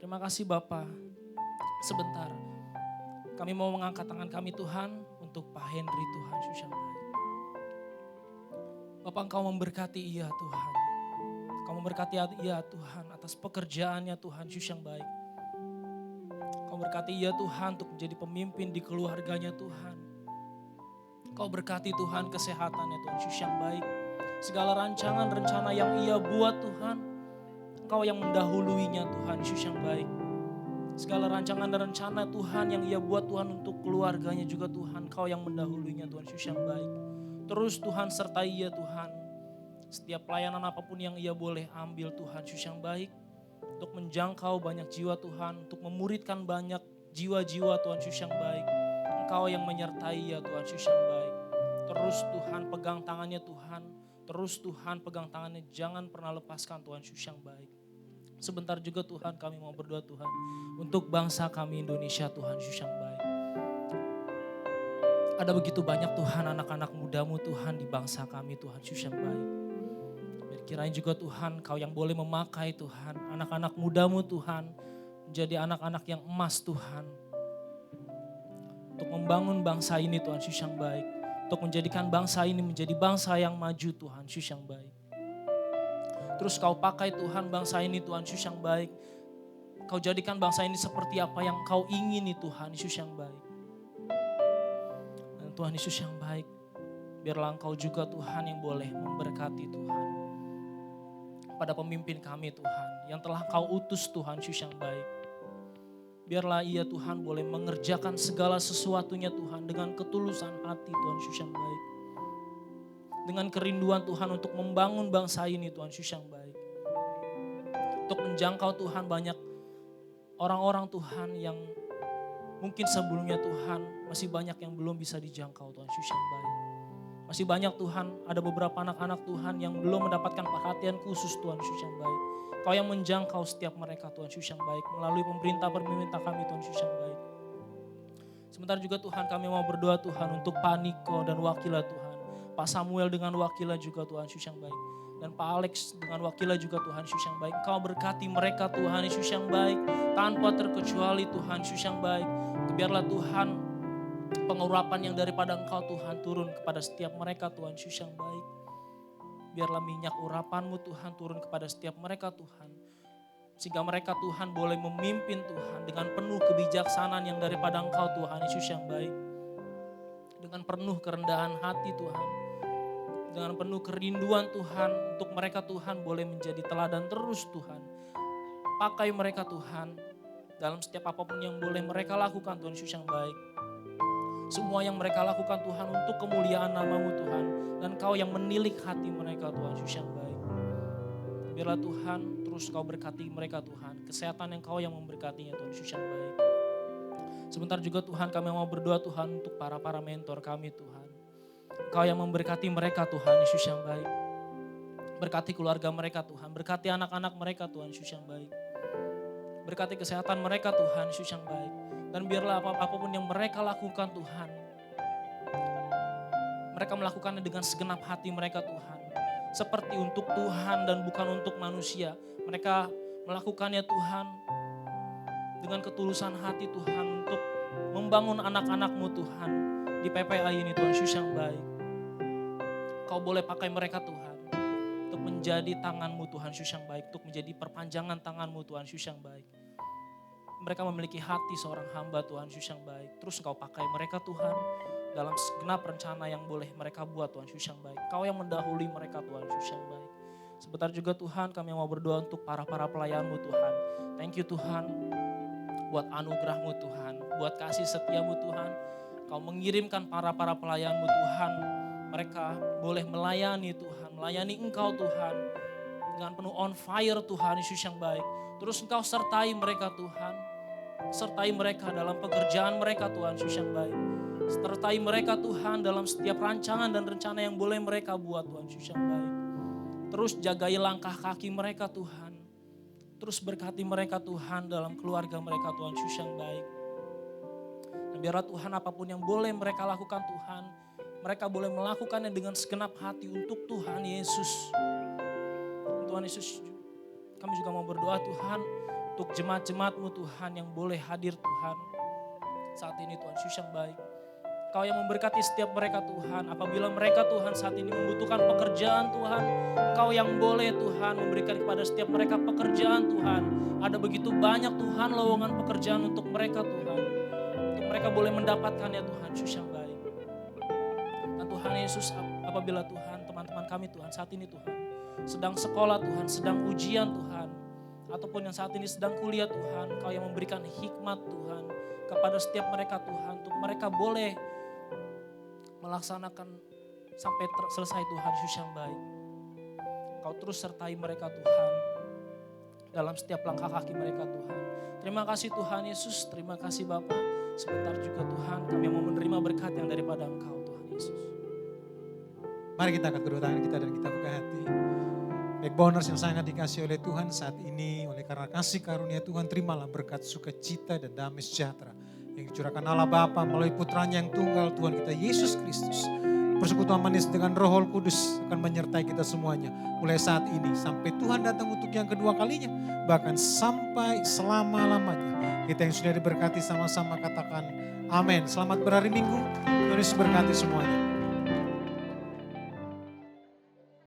Speaker 11: Terima kasih Bapa. Sebentar, kami mau mengangkat tangan kami Tuhan untuk Pak Henry Tuhan Yesus yang baik. Bapak Engkau memberkati ia Tuhan. Engkau memberkati ia Tuhan atas pekerjaannya Tuhan Yesus yang baik. Engkau berkati ia Tuhan untuk menjadi pemimpin di keluarganya Tuhan. Kau berkati Tuhan kesehatannya Tuhan Yesus yang baik. Segala rancangan rencana yang ia buat Tuhan. Engkau yang mendahuluinya Tuhan Yesus yang baik. Segala rancangan dan rencana Tuhan yang ia buat Tuhan untuk keluarganya juga Tuhan. Kau yang mendahuluinya Tuhan Yesus yang baik. Terus Tuhan sertai ia Tuhan. Setiap pelayanan apapun yang ia boleh ambil Tuhan Yesus yang baik. Untuk menjangkau banyak jiwa Tuhan. Untuk memuridkan banyak jiwa-jiwa Tuhan Yesus yang baik. Engkau yang menyertai ya Tuhan Yesus yang baik. Terus Tuhan pegang tangannya Tuhan. Terus Tuhan pegang tangannya, jangan pernah lepaskan Tuhan Yesus yang baik. Sebentar juga Tuhan kami mau berdoa Tuhan. Untuk bangsa kami Indonesia Tuhan Yesus yang baik. Ada begitu banyak Tuhan anak-anak mudamu Tuhan di bangsa kami Tuhan Yesus yang baik. Biar kirain juga Tuhan kau yang boleh memakai Tuhan. Anak-anak mudamu Tuhan menjadi anak-anak yang emas Tuhan. Untuk membangun bangsa ini Tuhan Yesus yang baik. Untuk menjadikan bangsa ini menjadi bangsa yang maju Tuhan Yesus yang baik. Terus kau pakai Tuhan bangsa ini Tuhan Yesus yang baik. Kau jadikan bangsa ini seperti apa yang kau ingini Tuhan Yesus yang baik. Dan Tuhan Yesus yang baik, biarlah Engkau juga Tuhan yang boleh memberkati Tuhan. Pada pemimpin kami Tuhan, yang telah Kau utus Tuhan Yesus yang baik. Biarlah ia Tuhan boleh mengerjakan segala sesuatunya Tuhan dengan ketulusan hati Tuhan Yesus yang baik. Dengan kerinduan Tuhan untuk membangun bangsa ini Tuhan Yesus yang baik. Untuk menjangkau Tuhan banyak orang-orang Tuhan yang mungkin sebelumnya Tuhan masih banyak yang belum bisa dijangkau Tuhan Yesus yang baik. Masih banyak Tuhan, ada beberapa anak-anak Tuhan yang belum mendapatkan perhatian khusus Tuhan Yesus yang baik. Kau yang menjangkau setiap mereka Tuhan Yesus yang baik. Melalui pemerintah kami Tuhan Yesus yang baik. Sementara juga Tuhan kami mau berdoa Tuhan untuk Pak Niko dan wakilnya Tuhan. Pak Samuel dengan wakilnya juga Tuhan Yesus yang baik. Dan Pak Alex dengan wakilnya juga Tuhan Yesus yang baik. Kau berkati mereka Tuhan Yesus yang baik. Tanpa terkecuali Tuhan Yesus yang baik. Biarlah Tuhan pengurapan yang daripada Engkau Tuhan turun kepada setiap mereka Tuhan Yesus yang baik. Biarlah minyak urapan-Mu Tuhan turun kepada setiap mereka Tuhan. Sehingga mereka Tuhan boleh memimpin Tuhan dengan penuh kebijaksanaan yang daripada Engkau Tuhan Yesus yang baik. Dengan penuh kerendahan hati Tuhan. Dengan penuh kerinduan Tuhan untuk mereka Tuhan boleh menjadi teladan terus Tuhan. Pakai mereka Tuhan dalam setiap apapun yang boleh mereka lakukan Tuhan Yesus yang baik. Semua yang mereka lakukan Tuhan untuk kemuliaan nama-Mu Tuhan. Dan Kau yang menilik hati mereka Tuhan Yesus yang baik. Biarlah Tuhan terus Kau berkati mereka Tuhan. Kesehatan yang Kau yang memberkatinya Tuhan Yesus yang baik. Sebentar juga Tuhan kami mau berdoa Tuhan untuk para mentor kami Tuhan. Kau yang memberkati mereka Tuhan Yesus yang baik. Berkati keluarga mereka Tuhan. Berkati anak-anak mereka Tuhan Yesus yang baik. Berkati kesehatan mereka Tuhan Yesus yang baik. Dan biarlah apapun yang mereka lakukan Tuhan. Mereka melakukannya dengan segenap hati mereka Tuhan. Seperti untuk Tuhan dan bukan untuk manusia. Mereka melakukannya Tuhan dengan ketulusan hati Tuhan untuk membangun anak-anak-Mu Tuhan. Di PPA ini Tuhan Yesus yang baik. Kau boleh pakai mereka Tuhan. Untuk menjadi tangan-Mu Tuhan Yesus yang baik. Untuk menjadi perpanjangan tangan-Mu Tuhan Yesus yang baik. Mereka memiliki hati seorang hamba Tuhan Yesus yang baik. Terus Engkau pakai mereka Tuhan dalam segenap rencana yang boleh mereka buat Tuhan Yesus yang baik. Kau yang mendahului mereka Tuhan Yesus yang baik. Sebentar juga Tuhan kami mau berdoa untuk para pelayan-Mu Tuhan. Thank you Tuhan buat anugerah-Mu Tuhan. Buat kasih setia-Mu Tuhan. Kau mengirimkan para pelayan-Mu Tuhan. Mereka boleh melayani Tuhan. Melayani Engkau Tuhan. Dengan penuh on fire Tuhan Yesus yang baik. Terus Engkau sertai mereka Tuhan. Sertai mereka dalam pekerjaan mereka Tuhan Yesus yang baik. Sertai mereka Tuhan dalam setiap rancangan dan rencana yang boleh mereka buat Tuhan Yesus yang baik. Terus jagai langkah kaki mereka Tuhan. Terus berkati mereka Tuhan dalam keluarga mereka Tuhan Yesus yang baik. Dan biarlah Tuhan apapun yang boleh mereka lakukan Tuhan. Mereka boleh melakukannya dengan segenap hati untuk Tuhan Yesus. Tuhan Yesus, kami juga mau berdoa Tuhan untuk jemaat-jemaat-Mu Tuhan yang boleh hadir Tuhan. Saat ini Tuhan Yesus yang baik. Kau yang memberkati setiap mereka Tuhan. Apabila mereka Tuhan saat ini membutuhkan pekerjaan Tuhan. Kau yang boleh Tuhan memberikan kepada setiap mereka pekerjaan Tuhan. Ada begitu banyak Tuhan lowongan pekerjaan untuk mereka Tuhan. Untuk mereka boleh mendapatkannya Tuhan Yesus yang baik. Dan Tuhan Yesus apabila Tuhan teman-teman kami Tuhan saat ini Tuhan. Sedang sekolah Tuhan, sedang ujian Tuhan. Ataupun yang saat ini sedang kuliah Tuhan. Kau yang memberikan hikmat Tuhan kepada setiap mereka Tuhan. Untuk mereka boleh melaksanakan sampai selesai Tuhan Yesus yang baik. Kau terus sertai mereka Tuhan. Dalam setiap langkah kaki mereka Tuhan. Terima kasih Tuhan Yesus, terima kasih Bapa. Sebentar juga Tuhan kami mau menerima berkat yang daripada Engkau Tuhan Yesus.
Speaker 12: Mari kita angkat kedua tangan kita dan kita buka hati. Backboners yang sangat dikasih oleh Tuhan saat ini, oleh karena kasih karunia Tuhan, terimalah berkat sukacita dan damai sejahtera yang dicurahkan Allah Bapa melalui putranya yang tunggal Tuhan kita Yesus Kristus. Persekutuan manis dengan Roh Kudus akan menyertai kita semuanya mulai saat ini sampai Tuhan datang untuk yang kedua kalinya, bahkan sampai selama-lamanya. Kita yang sudah diberkati sama-sama katakan amin. Selamat berhari Minggu, Tuhan Yesus berkati semuanya.